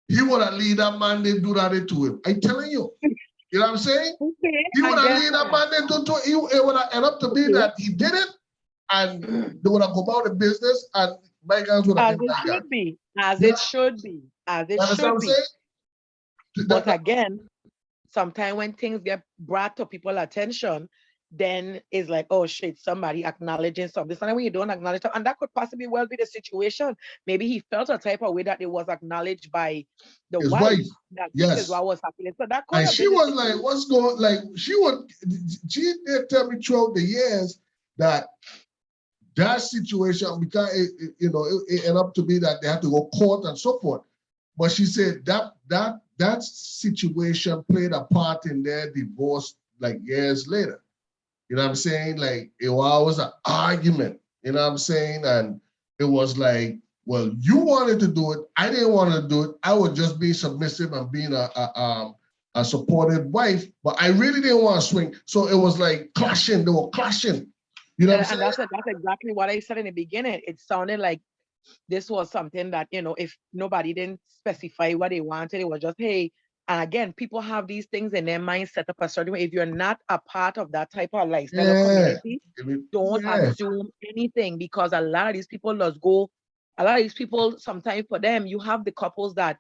He would have lead that man, they do that to him. I'm telling you. You know what I'm saying? Okay, He would have lead that man, they do to him. It would have end up to be that he did it and they would have go about the business and my guys would have been my guys. As it should be. But again, sometimes when things get brought to people's attention, then it's like, oh shit, somebody acknowledging something. And when you don't acknowledge it, and that could possibly well be the situation. Maybe he felt a type of way that it was acknowledged by the wife. That this is what was happening. So that could and have she was like, what's going like she did tell me throughout the years that situation, because it ended up to be that they had to go court and so forth. But she said that situation played a part in their divorce like years later. You know what I'm saying? Like it was an argument, you know what I'm saying? And it was like, well, you wanted to do it. I didn't want to do it. I would just be submissive and being a supportive wife, but I really didn't want to swing. So it was like clashing. They were clashing. You know what I'm saying? That's exactly what I said in the beginning. It sounded like this was something that, if nobody didn't specify what they wanted, it was just, hey, and again, people have these things in their mind set up a certain way. If you're not a part of that type of lifestyle or community, don't assume anything, because a lot of these people sometimes for them, you have the couples that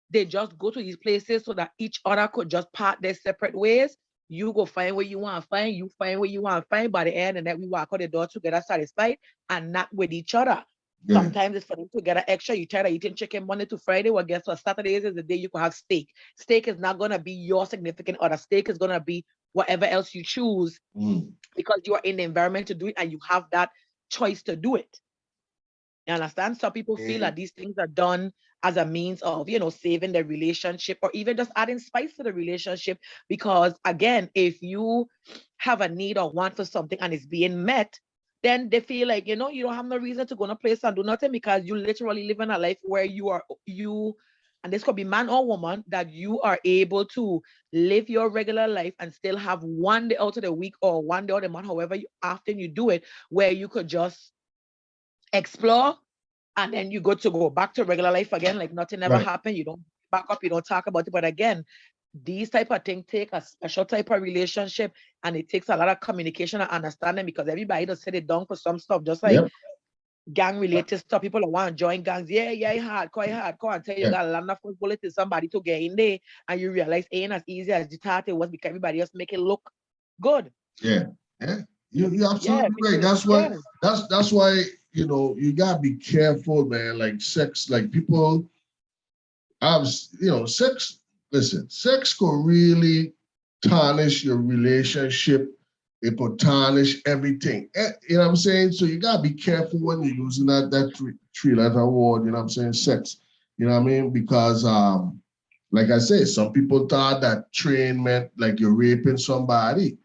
they just go to these places so that each other could just part their separate ways. You go find what you want to find, you find what you want to find. By the end, and then we walk out the door together satisfied and not with each other. Yeah. Sometimes it's for them to get an extra. You tired of eating chicken Monday to Friday. Well, guess what? Saturdays is the day you can have steak. Steak is not gonna be your significant other. Steak is gonna be whatever else you choose because you are in the environment to do it and you have that choice to do it. You understand? Some people feel that these things are done as a means of, saving the relationship or even just adding spice to the relationship. Because again, if you have a need or want for something and it's being met, then they feel like, you don't have no reason to go to a place and do nothing because you literally live in a life where and this could be man or woman, that you are able to live your regular life and still have one day out of the week or one day out of the month, however often you do it, where you could just explore, and then you go back to regular life again, like nothing ever happened. You don't back up, you don't talk about it. But again, these type of things take a special type of relationship, and it takes a lot of communication and understanding because everybody does set it down for some stuff, just like gang related stuff. People don't want to join gangs. Yeah, hardcore until you got a lot of first bullet to somebody to get in there, and you realize it ain't as easy as you thought it was because everybody else make it look good. Yeah. You're absolutely right. That's why you gotta be careful, man. Like sex, like people have sex. Listen, sex could really tarnish your relationship. It could tarnish everything. You know what I'm saying? So you gotta be careful when you're using that three-letter word. You know what I'm saying? Sex. You know what I mean? Because like I said, some people thought that train meant like you're raping somebody.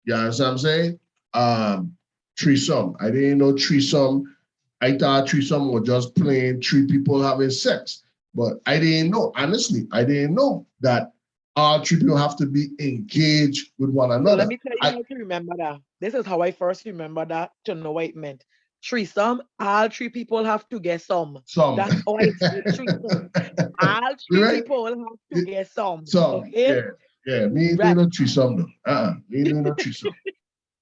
You understand what I'm saying? Threesome. I didn't know threesome. I thought threesome was just plain three people having sex. But I didn't know, honestly, I didn't know that all three people have to be engaged with one another. So let me tell you how to remember that. This is how I first remember that to know what it meant. Threesome, all three people have to get some. That's how I see threesome. All three people have to get some. Okay? Yeah. Me ain't doing no threesome though. Me ain't doing no threesome.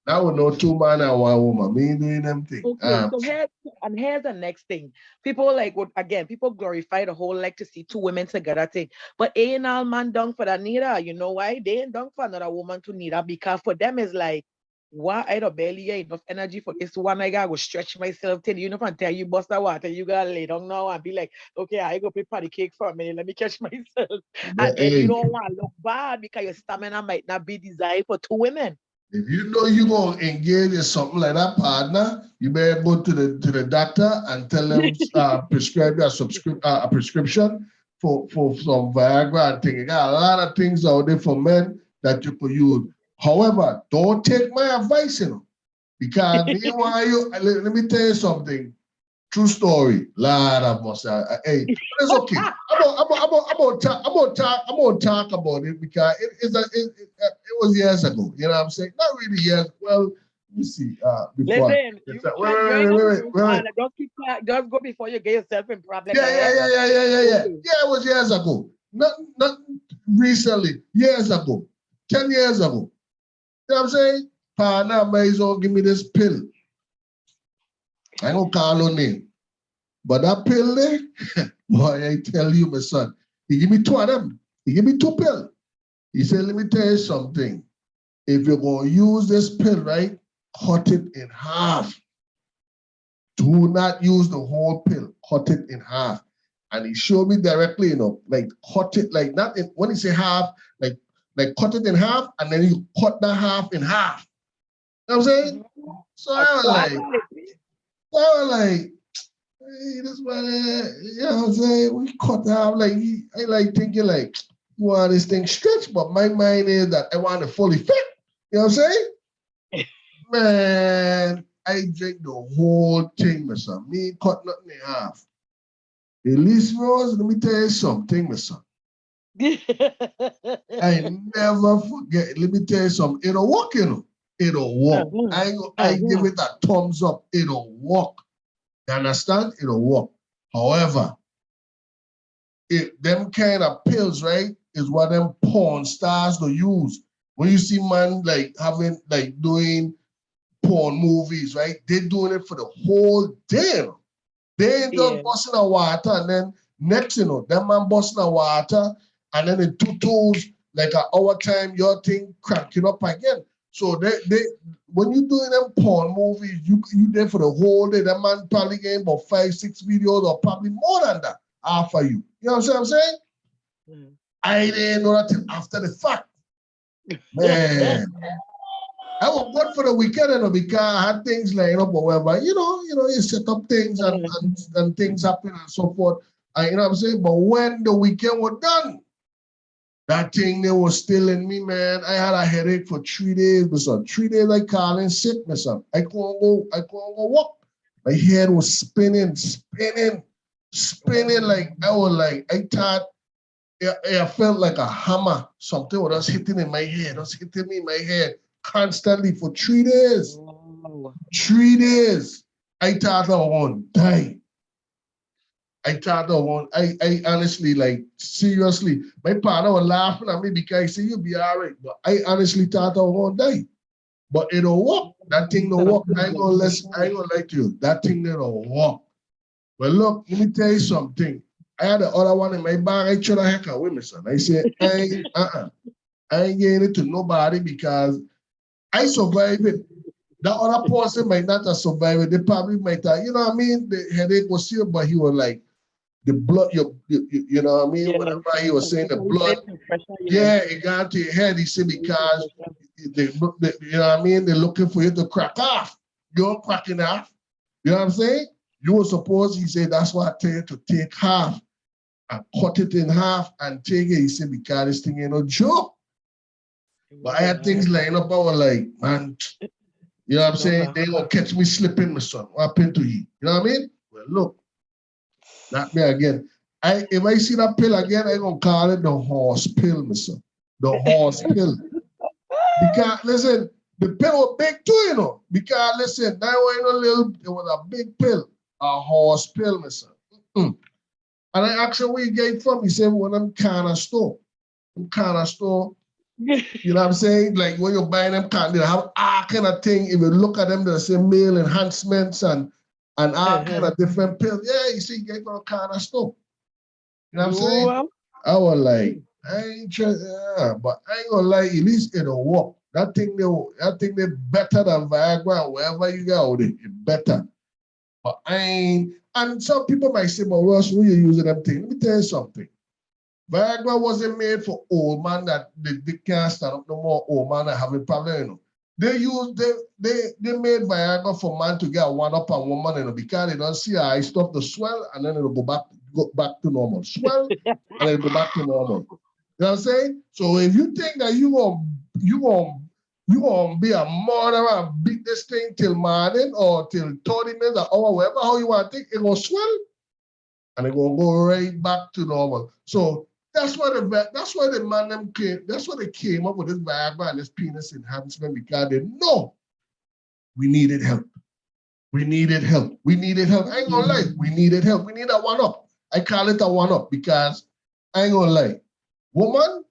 That would know 2 men and 1 woman. Me ain't doing them things. Okay, so here's the next thing. People people glorify the whole like to see 2 women together thing. But ain't all man done for that neither. You know why? They ain't done for another woman to neither, because for them it's like, why I don't barely get enough energy for this one. I gotta go stretch myself till and tell you bust the water. You gotta lay down now and be like, okay, I go prepare the cake for a minute. Let me catch myself. And then you don't want to look bad because your stamina might not be designed for 2 women. If you know you're gonna engage in something like that, partner, you better go to the doctor and tell them prescribe you a prescription for some Viagra and things. You got a lot of things out there for men that you could use. However, don't take my advice, because meanwhile, let me tell you something. True story. Lot of us. Hey, but it's okay. I'm gonna talk about it because it was years ago. You know what I'm saying? Not really years. Well, let me see. Before. Listen, wait. Just go before you get yourself in problem. Yeah. Yeah, it was years ago. Not recently. Years ago. 10 years ago. You know what I'm saying? Partner, may as well give me this pill. I don't call no name. But that pill there, boy, I tell you, my son, he give me 2 of them. He give me 2 pills. He said, let me tell you something. If you're going to use this pill, right, cut it in half. Do not use the whole pill. Cut it in half. And he showed me directly, like cut it, like not in, when he say half, like cut it in half, and then you cut that half in half. You know what I'm saying? So I was like, hey, this man, you know what I'm saying? We cut out, I like thinking like, you want this thing stretched, but my mind is that I want it fully fit. You know what I'm saying? Man, I drink the whole thing, my son. Me cut nothing in half. Elise Rose, let me tell you something, my son. I never forget. Let me tell you something. It'll work, It'll work. I give it a thumbs up. It'll work. You understand? It'll work. However, them kind of pills, right, is what them porn stars do use. When you see man doing porn movies, right, they're doing it for the whole day. They ain't just busting the water, and then next, them man busting the water, and then in 2 tools, like an hour time, your thing cranking up again. So they when you doing them porn movies, you there for the whole day. That man probably getting about 5-6 videos or probably more than that after you. You know what I'm saying? Mm. I didn't know that till after the fact. Man. I was good for the weekend, you know, because I had things lined up or whatever. You set up things and things happen and so forth. You know what I'm saying? But when the weekend was done, that thing they was still in me, man. I had a headache for 3 days, my son. 3 days I calling sick, my son. I couldn't go walk. My head was spinning. Like I thought I felt like a hammer. Something was just hitting in my head, just hitting me in my head constantly for 3 days. Oh. 3 days. I thought I was going to die. I honestly, like, seriously, my partner was laughing at me because he said, you'll be all right. But I honestly thought I was going to die. But it don't work. That thing don't work. I ain't gonna lie to you. That thing don't work. But look, let me tell you something. I had the other one in my bag. I tried to heck away, my son. I said, I ain't getting it to nobody because I survived it. That other person might not have survived it. They probably might have, you know what I mean? The headache was here, but he was like, the blood, you know what I mean? Yeah. Whatever he was saying, the blood, yeah, it got to your head. He said, because, you know what I mean? They're looking for you to crack off. You're cracking off. You know what I'm saying? You were supposed, he said, that's why I tell you to take half and cut it in half and take it. He said, because this thing ain't no joke. But I had things lined up. I was like, man, you know what I'm saying? They gonna catch me slipping, my son. What happened to you? You know what I mean? Well, look, not me again. If I see that pill again, I gonna call it the horse pill, my son. The horse pill. Because listen, the pill was big too, you know. Because listen, that wasn't a little, it was a big pill, a horse pill, my son. And I asked him where you get it from. He said, well, I'm kind of store. You know what I'm saying? Like when you're buying them kind, they have all kind of thing. If you look at them, they say male enhancements and all kind of different pills. Yeah, you see, you get from a kind of store. You know what I'm saying? I was like, I ain't trying, but I ain't gonna lie, at least it'll work. That thing they better than Viagra and wherever you go, it better. But I ain't, and some people might say, but Ross, who you using them things? Let me tell you something. Viagra wasn't made for old man that they can't stand up no more, old man that have a problem, you know. They made Viagra for man to get one up on woman, you know, because they don't see I stop the swell and then it'll go back to normal. Swell and it'll go back to normal. You know what I'm saying? So if you think that you gonna be a murderer and beat this thing till morning or till 30 minutes or hour, whatever how you want to think, it gonna swell and it gonna go right back to normal. So that's why the man them came. That's why they came up with this Viagra and this penis enhancement because they know we needed help. We needed help. I ain't gonna lie. We needed help. We need a one up. I call it a one up because I ain't gonna lie. Woman,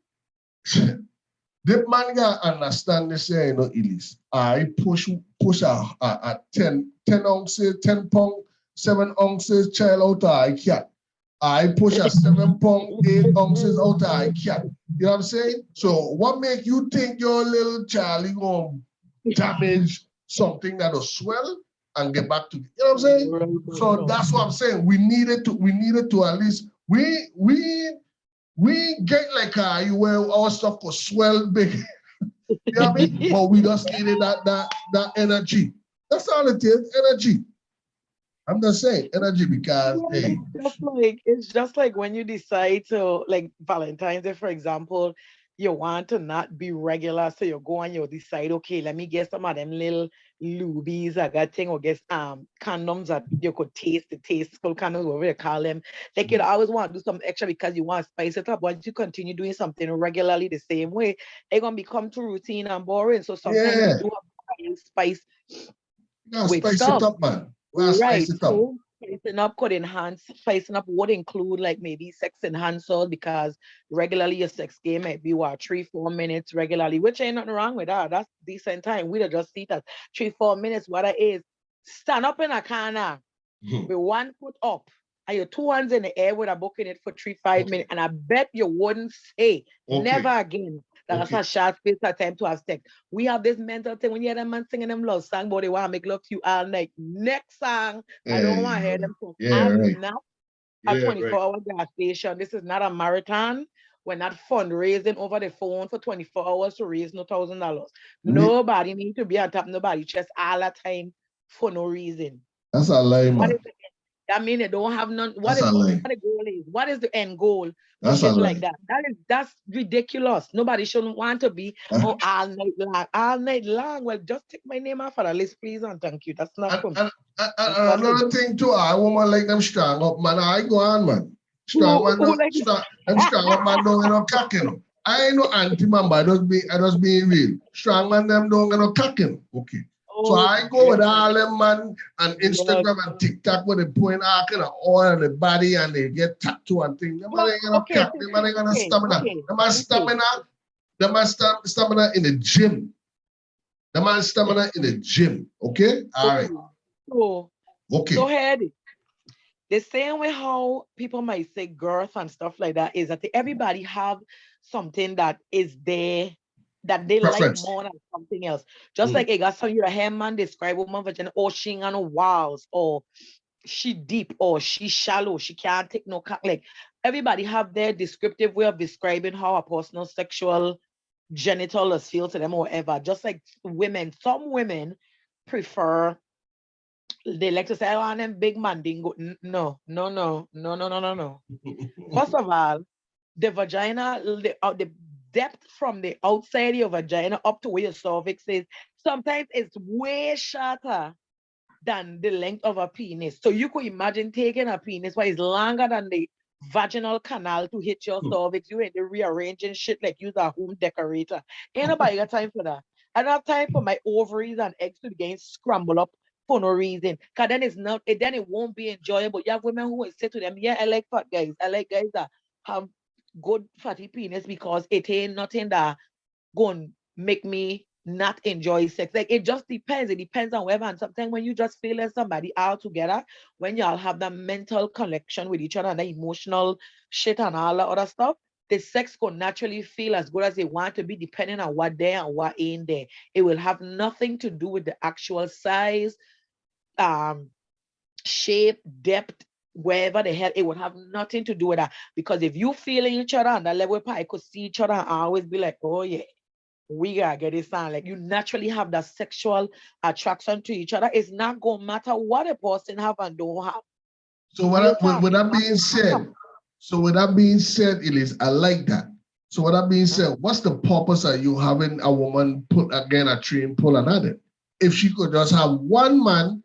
the man gotta understand this here, you know, Elise. I push a 10 ounces, 10 pound, 7 ounces child out of a cat. I push a 7 pound, 8 ounces out of a cat. You know what I'm saying? So what make you think your little child is gonna damage something that'll swell and get back to you know what I'm saying? So that's what I'm saying. We needed to at least we get like where our stuff could swell big. You know what I mean? But we just needed that energy. That's all it is, energy. I'm just saying energy because hey. It's just like when you decide to, like Valentine's Day, for example, you want to not be regular, so you go and you decide, okay, let me get some of them little lubies, I got thing, or get condoms that you could taste, the tasteful condoms, whatever you call them. Like you always want to do something extra because you want to spice it up. Once you continue doing something regularly the same way, it's gonna become too routine and boring. So sometimes you do have to spice with Spice stuff. it up, man. Right. Spice it up. So spicing up could enhance, spicing up would include like maybe sex enhancers because regularly your sex game might be what 3-4 minutes regularly, which ain't nothing wrong with that. That's decent time. We'd just see that 3-4 minutes. What it is, stand up in a corner with 1 foot up and your 2 hands in the air with a book in it for 3-5 minutes. And I bet you wouldn't say never again. That's a short space of time to have sex. We have this mental thing when you hear them man singing them love song, but they want to make love to you all night. Next song, I don't want to hear them talk. I'm not a 24-hour gas station. This is not a marathon. We're not fundraising over the phone for 24 hours to raise no $1,000. Nobody need to be on top of nobody chest all the time for no reason. That's a lie, man. That means they don't have none. What the goal is? What is the end goal? That's shit like that. That's ridiculous. Nobody shouldn't want to be all night long. All night long. Well, just take my name off of the list, please, and thank you. That's not for me. Another thing too, I woman like them strong up, man. I go on, man. Strong man, them strong up man don't get no cock, you know. I ain't no anti man, but I just being real. Strong man them don't get no cock, you know. Okay. So I go with all them man and Instagram and TikTok where they point out kind of oil on the body and they get tattoo and things. Them man ain't gonna cock, them man ain't gonna stamina. Them man stamina in the gym. Them man stamina in the gym. Okay? All right. So head. The same way how people might say girth and stuff like that is that everybody have something that is there that they preference. Like more than something else. Just like I got some you a hair man describe woman vagina, or she ain't on no walls, or she deep, or she shallow, she can't take no cock. Like everybody have their descriptive way of describing how a personal sexual genitals feel to them or whatever. Just like women, some women prefer, they like to say, oh, them big man dingo. No. First of all, the vagina, the depth from the outside of your vagina up to where your cervix is, sometimes it's way shorter than the length of a penis. So you could imagine taking a penis where it's longer than the vaginal canal to hit your cervix. You ain't rearranging shit like you're a home decorator. Ain't nobody got time for that. I don't have time for my ovaries and eggs to be getting scrambled up for no reason. Cause then it won't be enjoyable. You have women who will say to them, yeah, I like fat guys. I like guys that have good fatty penis because it ain't nothing that gonna make me not enjoy sex. Like it just depends. It depends on whether. And sometimes when you just feel like somebody all together, when y'all have that mental connection with each other and the emotional shit and all that other stuff, the sex could naturally feel as good as they want to be, depending on what there and what ain't there. It will have nothing to do with the actual size, shape, depth, wherever the hell. It would have nothing to do with that. Because if you feel each other on that level, I could see each other and always be like, oh yeah, we gotta get this on. Like you naturally have that sexual attraction to each other. It's not gonna matter what a person have and don't have. So with that being said, Elise, I like that. So with that being said, what's the purpose of you having a woman put again a train pull another? If she could just have one man,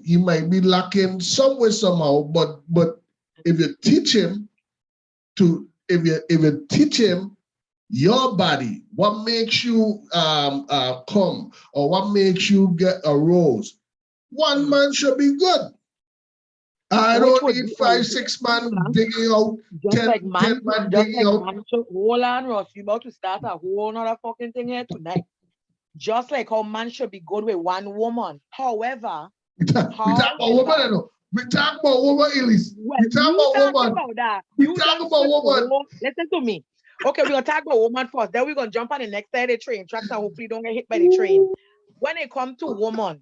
he might be lacking somewhere somehow. But if you teach him your body, what makes you come, or what makes you get a rose, one man should be good. I don't need 5-6 man digging out, just 10 like man digging out. Hold on, Ross, you about to start a whole other fucking thing here tonight. Just like how man should be good with one woman. However, we talk about woman, we talk about woman, Elise. We talk about woman. We talk about woman. Listen to me. Okay, we're gonna talk about woman first. Then we're gonna jump on the next side of the train tracks and hopefully don't get hit by the train. When it comes to woman,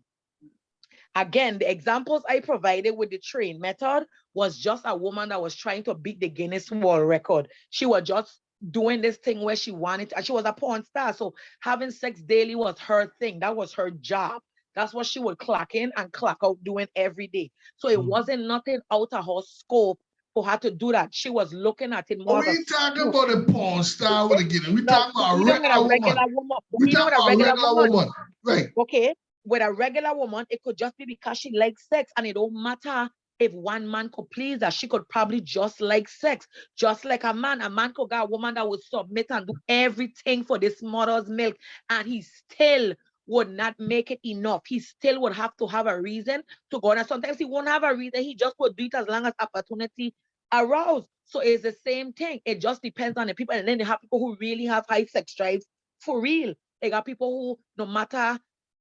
again, the examples I provided with the train method was just a woman that was trying to beat the Guinness World Record. She was just doing this thing where she wanted, and she was a porn star. So having sex daily was her thing. That was her job. That's what she would clock in and clock out doing every day. So it wasn't nothing out of her scope for her to do that. She was looking at it more. We talking about a porn star with a Guinness. We talking about a regular woman. We talking about a regular woman. Right. Okay. With a regular woman, it could just be because she likes sex, and it don't matter if one man could please her. She could probably just like sex, just like a man. A man could get a woman that would submit and do everything for this mother's milk, and he still would not make it enough. He still would have to have a reason to go. And sometimes he won't have a reason. He just would do it as long as opportunity aroused. So it's the same thing. It just depends on the people. And then they have people who really have high sex drives for real. They got people who, no matter,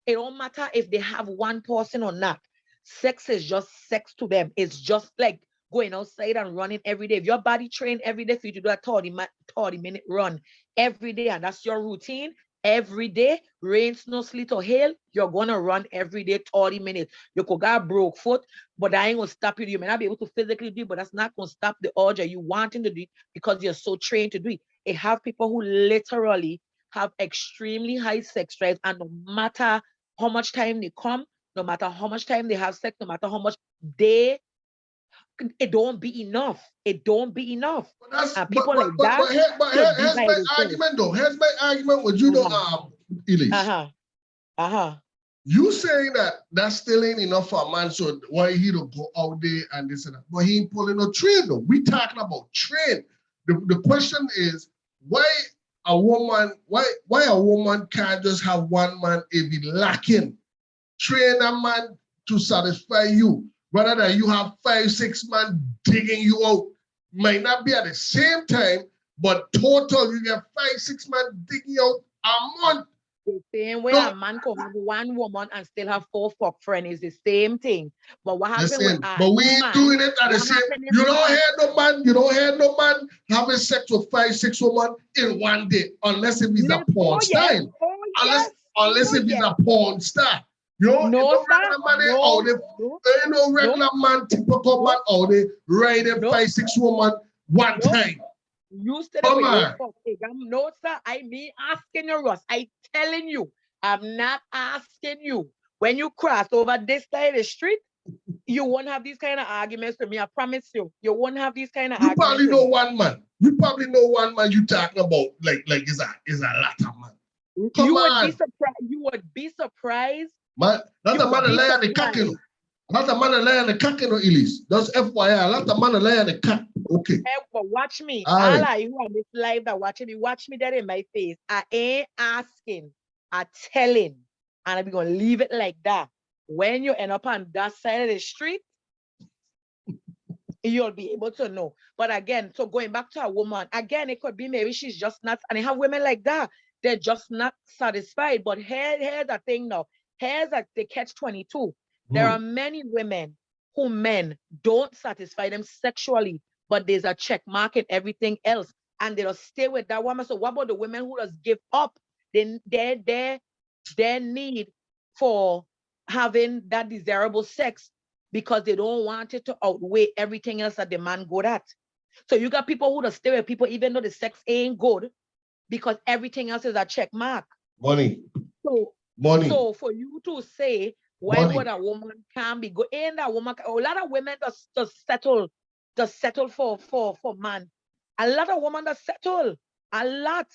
it don't matter if they have one person or not. Sex is just sex to them. It's just like going outside and running every day. If your body trained every day for you to do a 30-minute run every day, and that's your routine, every day, rain, snow, sleet, or hail, you're going to run every day 30 minutes. You could get broke foot, but that ain't going to stop you. You may not be able to physically do it, but that's not going to stop the urge of you wanting to do it because you're so trained to do it. It have people who literally have extremely high sex drives, and no matter how much time they come, no matter how much time they have sex, no matter how much it don't be enough. It don't be enough. And people like that. Here's my argument though. Here's my argument with you though, Elise. You saying that still ain't enough for a man, so why he don't go out there and this and that? But he ain't pulling no train though. We talking about train. The question is why a woman can't just have one man if he lacking. Train a man to satisfy you, rather than you have 5-6 men digging you out. Might not be at the same time, but total you get 5-6 men digging you out a month. The same way a man can have one woman and still have 4 fuck friends is the same thing. But what happens with but we ain't doing it at the same. You don't hear no man having sex with 5-6 women in one day, unless if he's a porn star. Unless if he's a porn star. Ain't no regular man, typical man out there riding 5-6 women one time. You said it. No, sir. I mean asking you, Ross. I telling you, I'm not asking you. When you cross over this side of the street, you won't have these kind of arguments with me. I promise you. You won't have these kind of arguments. You probably know one man. You probably know one man you talking about like is a lot of man. You would be surprised. Man, that's a man laying on the cacking. That's a man laying on the cacking, Elise. That's FYI. That's a man laying on the cack. Okay. But watch me. All of you on this live that watching me, watch me that in my face. I ain't asking. I'm telling. And I'm going to leave it like that. When you end up on that side of the street, you'll be able to know. But again, so going back to a woman, again, it could be maybe she's just not, and I have women like that. They're just not satisfied. But here's the thing now. Here's the catch-22. There are many women who men don't satisfy them sexually, but there's a check mark in everything else, and they'll stay with that woman. So what about the women who just give up their need for having that desirable sex because they don't want it to outweigh everything else that the man good at? So you got people who just stay with people even though the sex ain't good because everything else is a check mark. Money. So for you to say, why would a woman can be good? Ain't that woman? A lot of women just settle for man. A lot of women that settle a lot,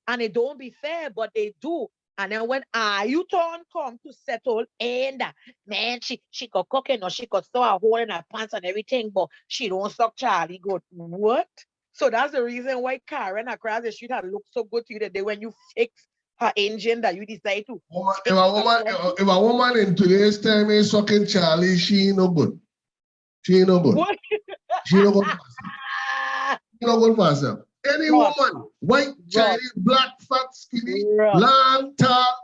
and it don't be fair, but they do. And then when you come to settle, and man, she could cook it or she could sew a hole in her pants and everything, but she don't suck Charlie good. What? So that's the reason why Karen across the street had looked so good to you that day when you fix her engine that you decide to. If a woman in today's time ain't sucking Charlie, she ain't no good. She ain't no good. What? She ain't no good. She ain't no good for herself. Any woman, white, Chinese, black, fat, skinny, long, tall,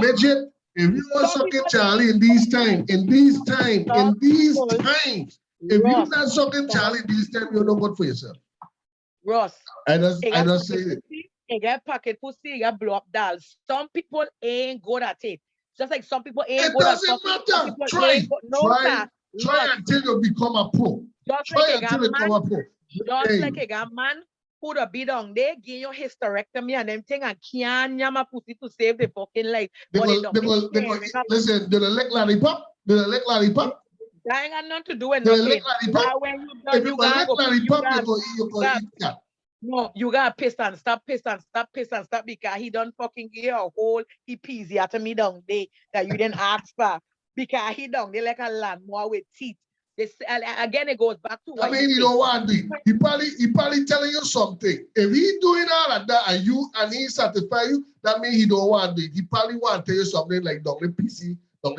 midget, if you want sucking Charlie in these times, if you're not sucking Charlie in these times, you're not good for yourself. Ross, I just say it. You get pocket pussy, you get blow up dolls. Some people ain't good at it. Just like some people ain't good at it. It doesn't matter. Try until you become a pro. Just like a man who da be down there, give you hysterectomy and them thing and can't yam a pussy to save the fucking life. Listen, do the leg lollipop? That ain't got nothing to do with nothing. If you leg lollipop, you go eat that. No, you gotta piss and stop because he done fucking give you a whole he peasy at me down there that you didn't ask for because he down there like a lawnmower with teeth. This again it goes back to what he don't want to do. He probably telling you something. If he doing all of that and he satisfy you, that means he don't want to do it. He probably want to tell you something like don't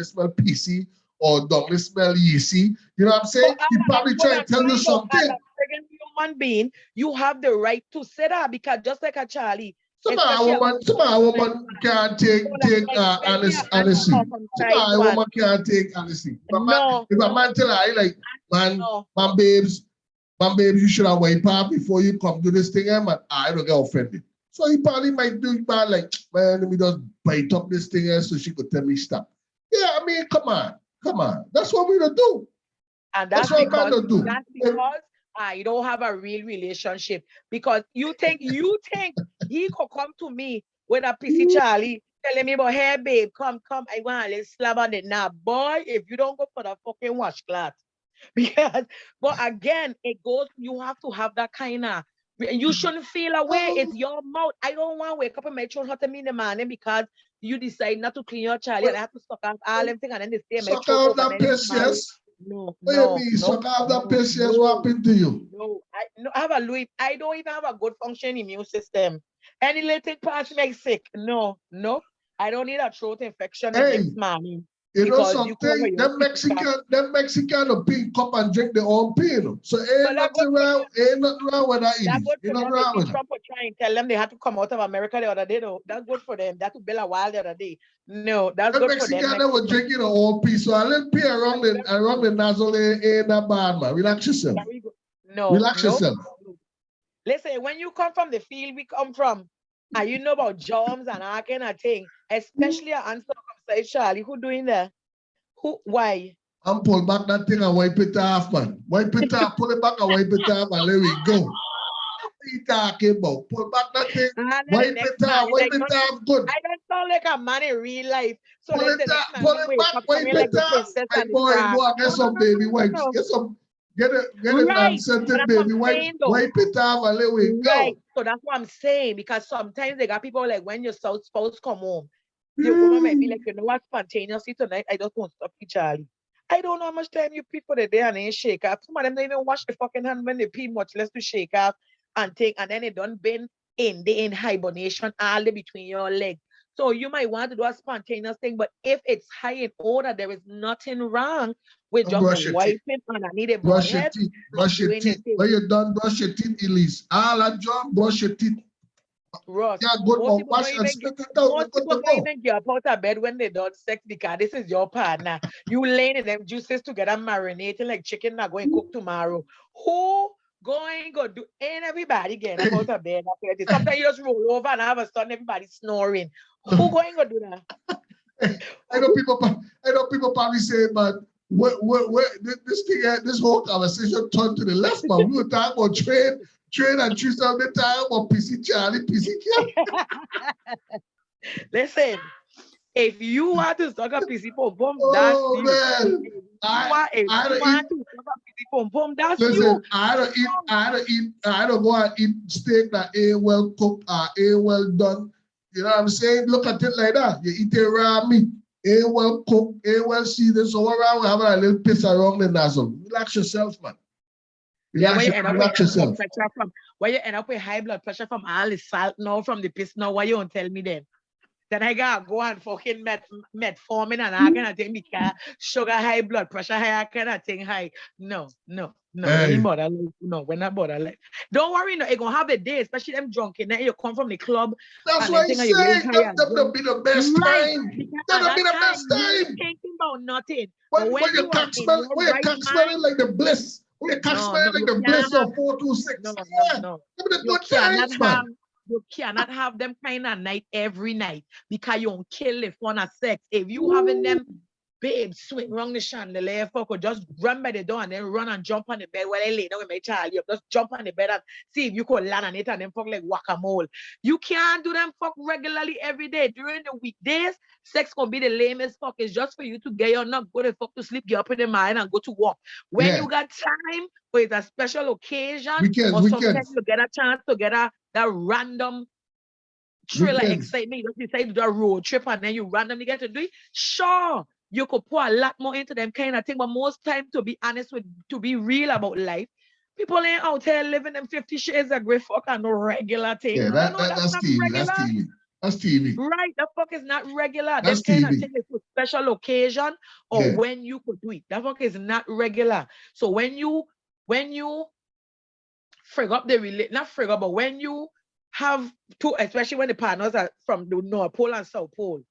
smell PC or don't smell yeasty. You know what I'm saying? He probably trying to tell you something. Human being, you have the right to say that because just like a Charlie, Some woman can't take honesty. Some woman can't take honesty. If a man tell her, like, man, babes, you should have wiped out before you come to this thing, man, I don't get offended. So he probably might do it bad, like, man, let me just bite up this thing so she could tell me stop. Yeah, I mean, come on. That's what we're gonna do. And that's what man gonna do. That's because I don't have a real relationship. Because you think he could come to me with a pissy Charlie telling me about, hey babe, come, I want a little slap on it. Now, boy, if you don't go for the fucking washcloth. Because, but again, it goes, you have to have that kind of, you shouldn't feel away. It's your mouth. I don't want to wake up and my children have to me in the morning because you decide not to clean your child and I have to suck out all them things and then they stay my children. Suck out that patience. No. Suck out that patience. What happened to you? No, I have a Louis. I don't even have a good functioning immune system. Any little parts make sick. No. I don't need a throat infection the next morning. You know something? Them Mexican will pink cup and drink their own pee. So ain't nothing wrong with that. Ain't nothing wrong with that. Trump would try and tell them they had to come out of America the other day. No, that's good for them. That would build a while the other day. No, that's good for them. Mexican will drink their own pee. So a little pee around the nozzle ain't that bad, man. Relax yourself. Relax yourself. Listen, when you come from the field we come from, and you know about germs and all kind of thing, especially an uncircumcised Charlie, who doing that? Why? I'm pull back that thing and wipe it off, man. Wipe it off, pull it back and wipe it off, and let it go. What are you talking about? Pull back that thing, wipe it off, good. I don't sound like a man in real life. So pull it back, wipe it off. Hey, boy, get some baby wipes. Get it unscented baby wipe it off and let it go. Right. So that's what I'm saying, because sometimes they got people like when your spouse come home, the woman might be like, you know what, spontaneously tonight, I just won't stop you, Charlie. I don't know how much time you pee for the day and they shake off. Some of them don't even wash the fucking hand when they pee, much less to shake off and take, and then they done been in hibernation all day between your legs. So you might want to do a spontaneous thing, but if it's high in order, there is nothing wrong with just wiping and I need a brush your teeth. Brush your teeth. When you're done, brush your teeth, Elise. All that job, brush your teeth. Ross, yeah, good one. Wash and spit it out. Most people don't even get up out of bed when they done sex because this is your partner. You laying in them juices together, marinating like chicken, not going to cook tomorrow. Who going to do? Ain't everybody getting up out of bed after this? Sometimes you just roll over and all of a sudden everybody's snoring. Who going to do that? I know people probably say, but this whole conversation turned to the left, man. We were talking about train and choose all the time about PC Charlie, PC Kid. Listen, if you want to suck a PC pom pom, that's you. Man. If you want to suck a PC pom pom, that's listen, you. I don't go and eat steak that ain't well cooked or ain't well done. You know what I'm saying? Look at it like that. You eat a raw meat, ain't well cooked, ain't well seasoned. So what around having a little piss around the nozzle? Relax yourself, man. Relax yourself. Why you end up with high blood pressure from all the salt now, from the piss now? Why you don't tell me then? Then I gotta go and fucking metformin and I gonna take me sugar high, blood pressure high, I cannot think high. No. Hey. No, we're not bothered. Don't worry, no, you're gonna have a day, especially them drunk and then you come from the club. That's why I say that'll be the best time. That'll be the best time. Thinking about nothing. When your cock smelling like the bliss. When your cock smelling like the bliss of 426. No. You cannot have them kind of night every night because you don't kill the fun of sex. If you having them babe swing around the chandelier, fuck, or just run by the door and then run and jump on the bed while I lay down with my child. You just jump on the bed and see if you could land on it and then fuck like whack-a-mole. You can't do them fuck regularly every day. During the weekdays, sex gonna be the lamest fuck. It's just for you to get your not go to fuck to sleep, get up in the mind and go to work. When you got time or it's a special occasion, or sometimes you get a chance to get that random thriller excitement, you decide to do a road trip and then you randomly get to do it. Sure, you could pour a lot more into them kind of thing, but most time, to be honest to be real about life, people ain't out here living them 50 shades of grey fuck and no regular thing. Yeah, that's TV. That's TV. Right, the fuck is not regular. That kind of thing is for special occasion or when you could do it. That fuck is not regular. So when you frig up the not frig up, but when you have two, especially when the partners are from the North Pole and South Pole.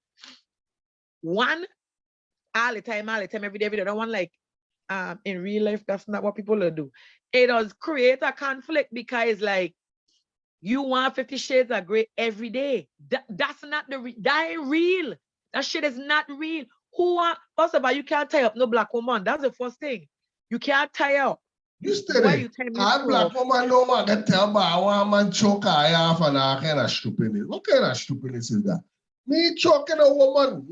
One, all the time, every day. They don't want like in real life, that's not what people will do. It does create a conflict because like you want 50 Shades of Grey every day. That's not that ain't real. That shit is not real. First of all, you can't tie up no black woman. That's the first thing. You can't tie up. You steady. I black woman no man can tell me I want man choke I off and I kind of stupidness. What kind of stupidness is that? Me choking a woman.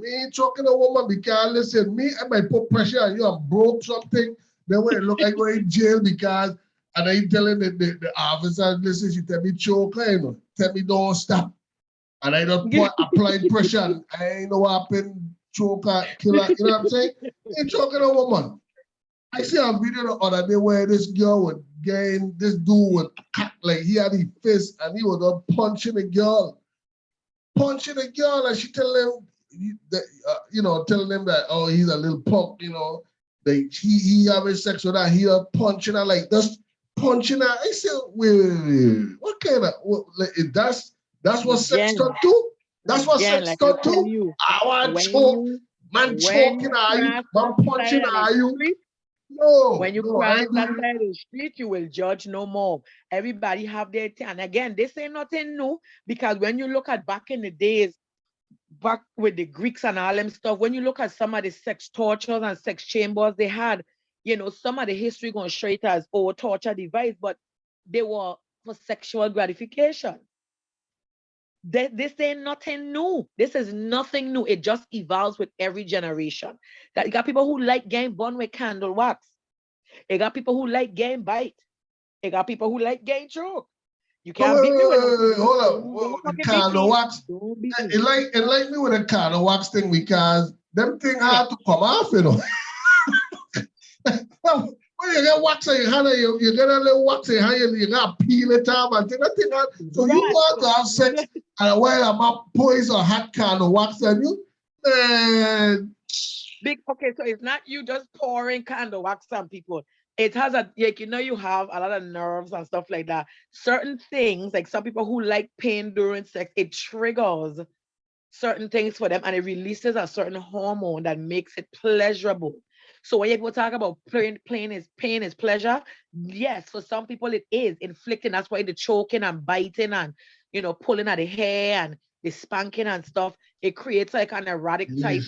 Because listen, me I might put pressure on you and broke something. Then when it look like go in jail because and I telling the officer, listen, she tell me choke her, you know, tell me don't stop. And I don't applying pressure and I ain't know what happened, choke her, kill her, you know what I'm saying? Ain't choking a woman. I see a video the other day where this girl would gain, this dude would like he had his fist and he was punching a girl. And she telling him that, telling him that, oh, he's a little punk, you know, he having sex with her, he punching her like this. Punching her. I said, wait. What kind of that's what sex done too? That's what sex done too? I want choke. Man choking at you, man punching at you. No. When you cross that side of the street, you will judge no more. Everybody have their thing. And again, this ain't nothing new because when you look at back in the days, back with the Greeks and all them stuff, when you look at some of the sex tortures and sex chambers they had, you know, some of the history going straight as torture device, but they were for sexual gratification. This ain't nothing new. This is nothing new. It just evolves with every generation. That you got people who like getting burned with candle wax. You got people who like getting bite. You got people who like getting choke. You can't beat me with hold up. The candle wax. It like me with the candle wax thing because them thing hard to come off, you know. When you get wax in your hand, you get a little wax in your hand, you got to peel it up and thing. So you want to have sex and while I'm up poison or hot candle wax on you, man. Okay, so it's not you just pouring candle wax on people. It has you have a lot of nerves and stuff like that. Certain things, like some people who like pain during sex, it triggers certain things for them and it releases a certain hormone that makes it pleasurable. So when people talk about pain is pleasure, yes, for some people it is inflicting. That's why the choking and biting and, pulling at the hair and the spanking and stuff, it creates like an erotic type.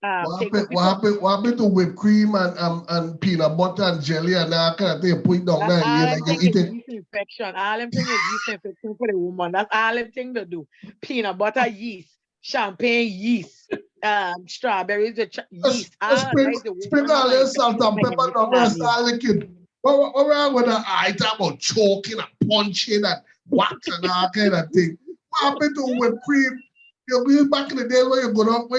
What happened to whipped cream and peanut butter and jelly and that kind of thing? Put it down there and you eat it. Yeast infection. All them thing is yeast infection for the woman. That's all them thing to do. Peanut butter yeast, champagne yeast, strawberries yeast. Sprinkle a little salt and pepper down there and start licking. What wrong with the eye? Talk about choking and punching and wax and all kind of thing. What happened to whipped cream? Back in the day when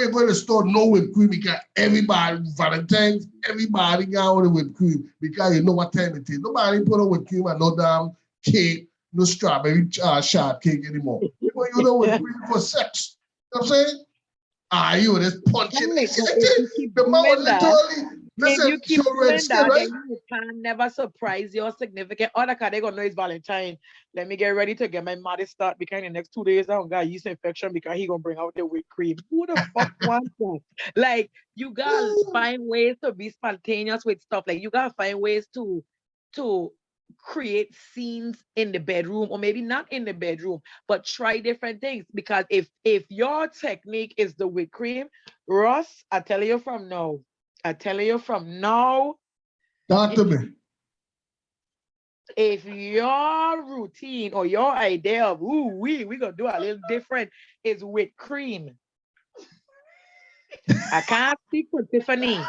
you go to the store, no whipped cream because everybody, Valentine's, everybody got with whipped cream because you know what time it is. Nobody put on whipped cream and no damn cake, no strawberry shortcake anymore. You know whipped cream for sex. You know what I'm saying? You just punching. The man literally, listen, you keep doing that, right? Then you can never surprise your significant other because they're gonna know it's Valentine. Let me get ready to get my modest start because in the next 2 days I don't got yeast infection because he gonna bring out the whipped cream. Who the fuck wants that? Like you gotta find ways to be spontaneous with stuff. Like you gotta find ways to create scenes in the bedroom, or maybe not in the bedroom, but try different things. Because if your technique is the whipped cream, Ross, I tell you from now. Talk to me. If your routine or your idea of we gonna do a little different is whipped cream. I can't speak for Tiffany,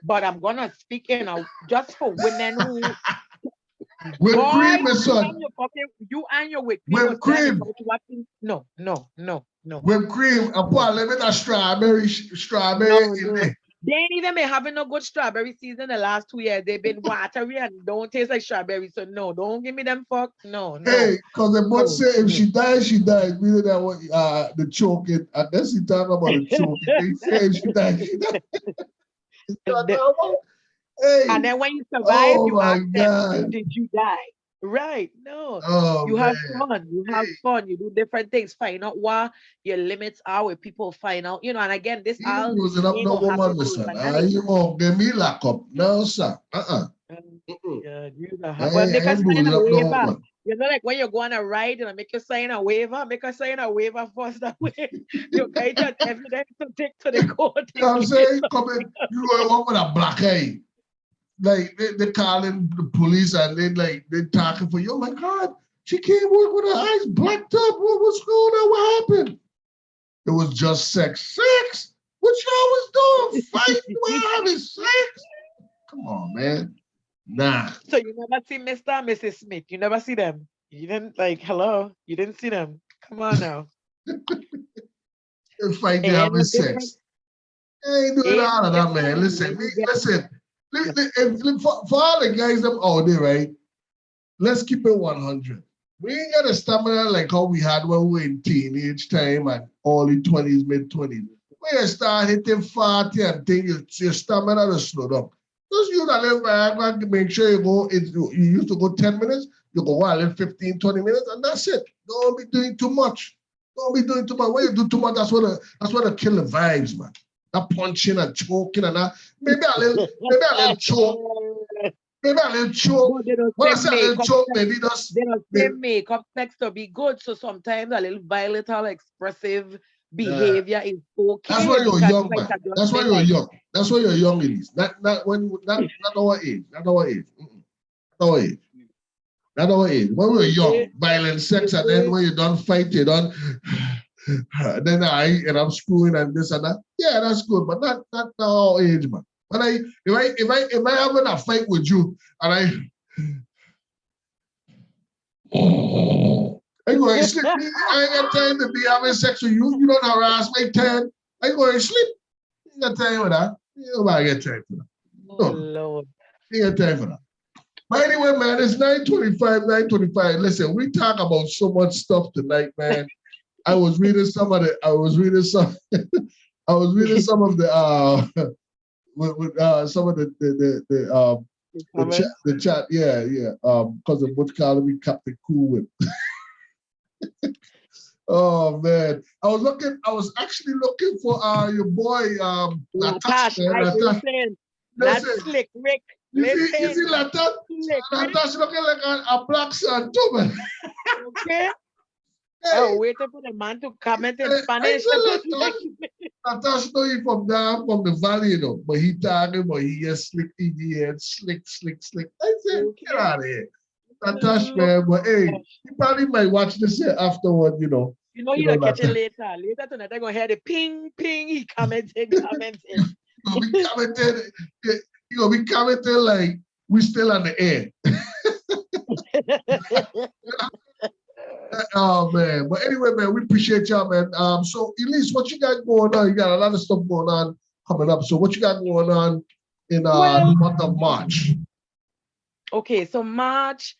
but I'm gonna speak just for women who whipped cream, my son. You and your whipped cream. Whipped cream. No. Whipped cream. I put a little bit of strawberry in there. They ain't even been having no good strawberry season the last 2 years. They've been watery and don't taste like strawberry. So no, don't give me them fuck. No. Hey, because they both say if she dies, she dies. Meaning that the choking. And then she talk about the choking. They say if she dies, she dies. Hey. And then when you survive, you ask them, did you die? Right. No. Oh You have man. fun. You have Hey, fun. You do different things. Find out what your limits are where people find out, and again, this he ain't all using up ain't no gonna woman, happen my son. overnight. You won't give me lock up. No, sir. Um, Mm-mm. yeah, you well, I make us ain't sign losing a up no waiver. woman. Like when you go on a ride, make you sign a waiver. Make us sign a waiver first. That way, you get your evidence to take to the court You know in what I'm case saying? Come in, you going home with a black eye. Like they calling the police and they talking for you. Oh my God, she came work with her eyes blacked up. What's going on? What happened? It was just sex. Sex? What y'all was doing? Fighting while having sex? Come on, man. Nah. So you never see Mr. and Mrs. Smith. You never see them. You didn't hello. You didn't see them. Come on now. They fight they Ain't having no different. sex. They ain't doing Ain't all no of that, different man. than Listen, when you get. listen. For all the guys them out there, right? Let's keep it 100. We ain't got a stamina like how we had when we were in teenage time and early 20s, mid 20s. When you start hitting 40 and things, your stamina to slow down. Just you that live back, make sure you go, you used to go 10 minutes, you go a little 15, 20 minutes, and that's it. Don't be doing too much. Don't be doing too much. When you do too much, that's what kill the vibes, man. That punching and choking and that. Maybe a little choke. Maybe a little choke. But they don't When say I say a little makeup choke, sex. maybe just They don't say maybe, makeup sex to be good. So sometimes a little violent or expressive uh, behavior is that's okay why you're because you young, might man. have just That's why been you're like, young. That's why you're young, Elise. Not our age. Not our age. Not our age. Not our age. When we were you young, see, violent you sex, and then see, when you done fight, you done then I'm screwing and this and that. Yeah, that's good, but not our age, man. But if I having a fight with you and I go and sleep. I ain't got time to be having sex with you. You don't harass my time. I go and sleep. You ain't got time for that. You nobody get time for that. oh No, Lord. you ain't got time for that. But anyway, man, it's 9:25, 9:25. Listen, we talk about so much stuff tonight, man. I was reading some of the, I was reading some, I was reading some of the, some of You coming? the chat, yeah, because of Butch calling me Captain Cool Whip. Oh man, I was actually looking for your boy Latash, Latash, man. I Latash, listen, not listen, slick Rick. you Listen, see not Latash, slick Rick. Latash looking like a black son too, man. Okay? Hey, I'm waiting for the man to comment in I Spanish. said Latash know he from down from the valley, you know, but he talking, but he is slick, slick. I said, get Okay? out of here. Latash, Look, man, but hey, he probably might watch this here afterward, you don't catch it later. Later tonight, I'm going to hear the ping, ping. He commenting. Gonna be commenting. You gonna be commenting like we still on the air. Oh man. But anyway, man, we appreciate y'all, man. So Elise, what you got going on? You got a lot of stuff going on coming up. So what you got going on in the Well, month of March? okay, so March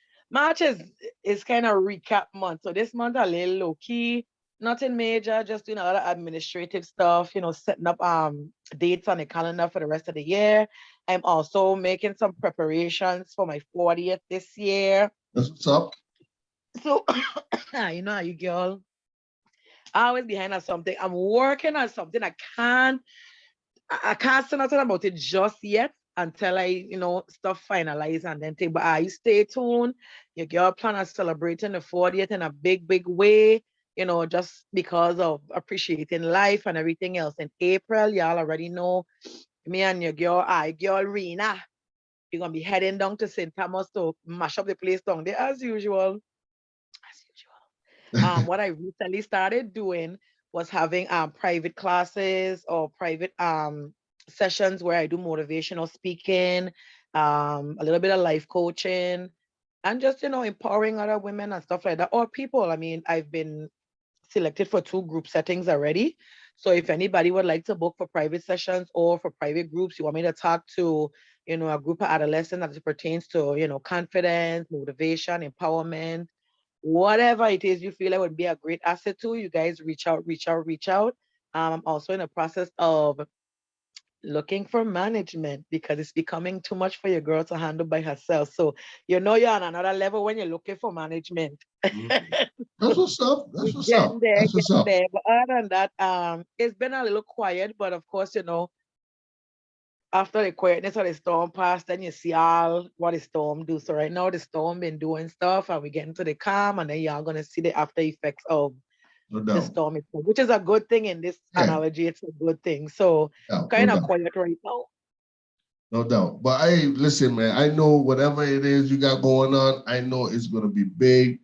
is kind of recap month. So this month a little low key, nothing major, just doing a lot of administrative stuff, setting up dates on the calendar for the rest of the year. I'm also making some preparations for my 40th this year. That's what's up. So you know how you girl. I always behind on something. I'm working on something. I can't say nothing about it just yet until stuff finalize and then take. But I stay tuned. Your girl plan on celebrating the 40th in a big, big way, just because of appreciating life and everything else. In April, y'all already know me and your girl Rena. We're gonna be heading down to St. Thomas to mash up the place down there as usual. What I recently started doing was having private classes or private sessions where I do motivational speaking, a little bit of life coaching, and just empowering other women and stuff like that, or people. I mean, I've been selected for 2 group settings already. So if anybody would like to book for private sessions or for private groups, you want me to talk to, a group of adolescents as it pertains to, confidence, motivation, empowerment, whatever it is you feel like would be a great asset to, you guys reach out. I'm also in the process of Looking for management because it's becoming too much for your girl to handle by herself. So you know you're on another level when you're looking for management. That's what's up. That's what's up. Getting there, That's what's getting up. there. But other than that, it's been a little quiet. But of course, after the quietness of the storm passed, then you see all what the storm do. So right now the storm been doing stuff, and we get into the calm, and then y'all gonna see the after effects of No the doubt. storm itself, which is a good thing in this Yeah, analogy. It's a good thing. So no kind of doubt. quiet right now. No doubt. But hey, listen, man, I know whatever it is you got going on, I know it's gonna be big.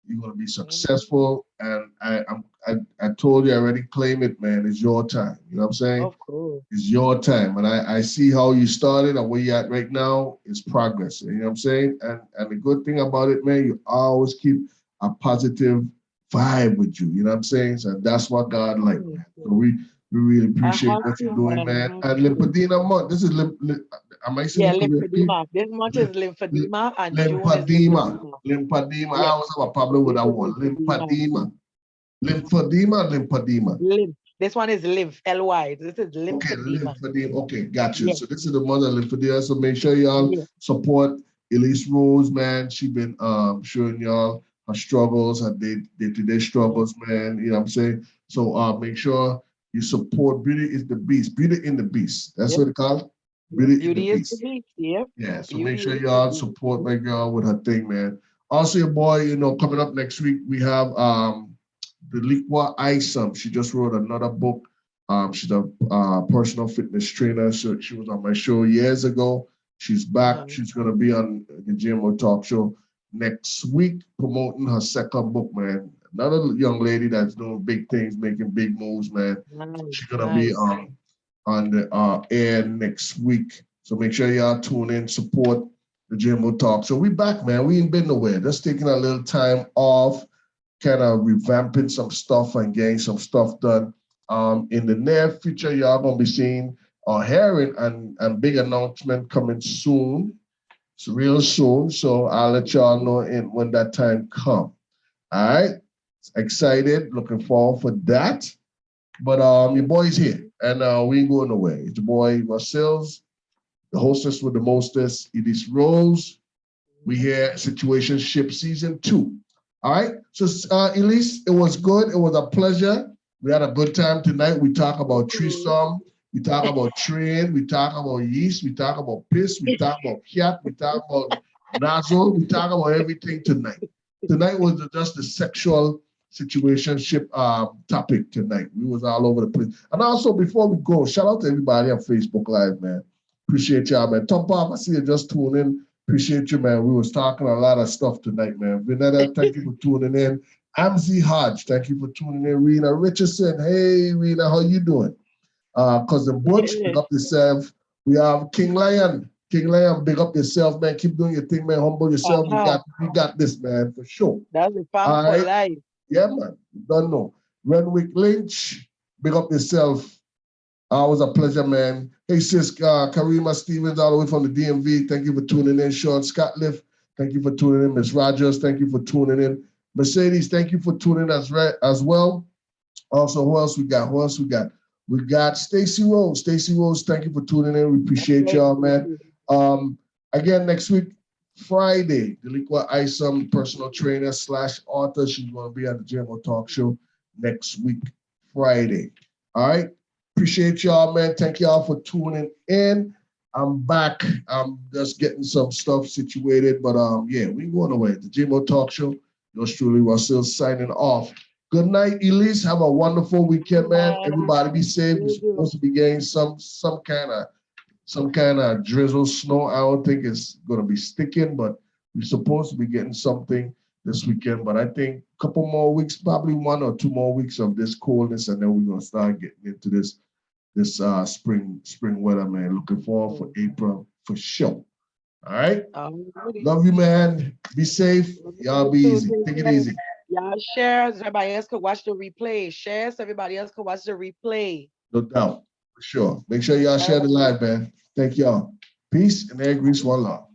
You're gonna be Mhm. successful. And I told you already, claim it, man. It's your time. You know what I'm saying? Of course. It's your time. And I see how you started and where you're at right now is progress. You know what I'm saying? And the good thing about it, man, you always keep a positive vibe with you. You know what I'm saying? So that's what God like, Mhm. man. So we really I appreciate have what you're to, doing, man. man. I have And to. Lymphedema month. This is am I saying Yeah, it correctly? lymphedema. This month is Ly- lymphedema, and June is Lymphedema. lymphedema. Lymphedema. I Yes, always have a problem with this that is word. lymphedema. Lymphedema. Lymphedema, lymphedema. Lymph. This one is lymph. Ly. This is Okay, lymphedema. lymphedema. Okay, got you. Yes, So this is the mother lymphedema. So make sure y'all yes, support Elise Rose, man. She been showing y'all her struggles, her day-to-day yes, struggles, man. You know what I'm saying? So make sure you support Beauty is the Beast. Beauty in the Beast. That's yes. what it called. Yep. Beauty in the Beauty is the Beast. beast. Yep. Yeah, so make Beauty sure is the y'all beast. support my girl with her thing, man. Also, your boy, coming up next week, we have the Liqua Isom. She just wrote another book. She's a personal fitness trainer. So she was on my show years ago. She's back. Mhm. She's gonna be on the JMO talk show next week, promoting her second book, man. Another young lady that's doing big things, making big moves, man. Nice, She's gonna be nice. on the air next week. So make sure y'all tune in, support the JMO Talk. So we back, man. We ain't been nowhere. Just taking a little time off, kind of revamping some stuff and getting some stuff done. In the near future, y'all gonna be seeing or hearing and big announcement coming soon. It's real soon. So I'll let y'all know when that time comes. All right. Excited, looking forward for that. But your boy's here, and we ain't going nowhere. It's your boy Marcel's, the hostess with the mostest. It is Rose. We here, Situationship Season 2. All right. So, Elise, it was good. It was a pleasure. We had a good time tonight. We talk about tree Okay. storm. We talk about train. We talk about yeast. We talk about piss. We talk about cat. We talk about nozzle. We talk about everything tonight. Tonight was just the sexual situationship topic tonight. We was all over the place. And also, before we go, shout out to everybody on Facebook Live, man. Appreciate y'all, man. Tom Pop, I see you just tuning in. Appreciate you, man. We was talking a lot of stuff tonight, man. Vinetta, thank you for tuning in. Amzi Hodge, thank you for tuning in. Rena Richardson, hey, Rena, how you doing? Cousin Butch, big Yeah. up yourself. We have King Lion. King Lion, big up yourself, man. Keep doing your thing, man. Humble yourself. Uh-huh. We got this, man, for sure. That's the farm All for right. life. Yeah, man. Don't know. Renwick Lynch, big up yourself. Always a pleasure, man. Hey, sis, Karima Stevens, all the way from the DMV. Thank you for tuning in. Sean Scottliff, thank you for tuning in. Miss Rogers, thank you for tuning in. Mercedes, thank you for tuning in as well. Also, who else we got? Who else we got? We got Stacy Rose. Stacy Rose, thank you for tuning in. We That's appreciate right. y'all, man. Again, next week, Friday, Deliqua Isom, personal trainer / author. She's going to be on the JMO Talk Show next week, Friday. All right. Appreciate y'all, man. Thank y'all for tuning in. I'm back. I'm just getting some stuff situated, but yeah, we going away. The JMO Talk Show. Yours truly, Russell, signing off. Good night, Elise. Have a wonderful weekend, man. Nice. Everybody be safe. We're You do. supposed to be getting some kind of drizzle snow. I don't think it's gonna be sticking, but we're supposed to be getting something this weekend. But I think a couple more weeks, probably 1 or 2 more weeks of this coldness, and then we're gonna start getting into this spring weather, man. Looking forward for April for sure. All right. Alrighty. Love you, man. Be safe. Y'all be So easy. take Take it care. easy. Y'all share so everybody else could watch the replay. Share so everybody else could watch the replay. No doubt. For sure. Make sure y'all All share the right. live, man. Thank y'all. Peace and air grease, one love.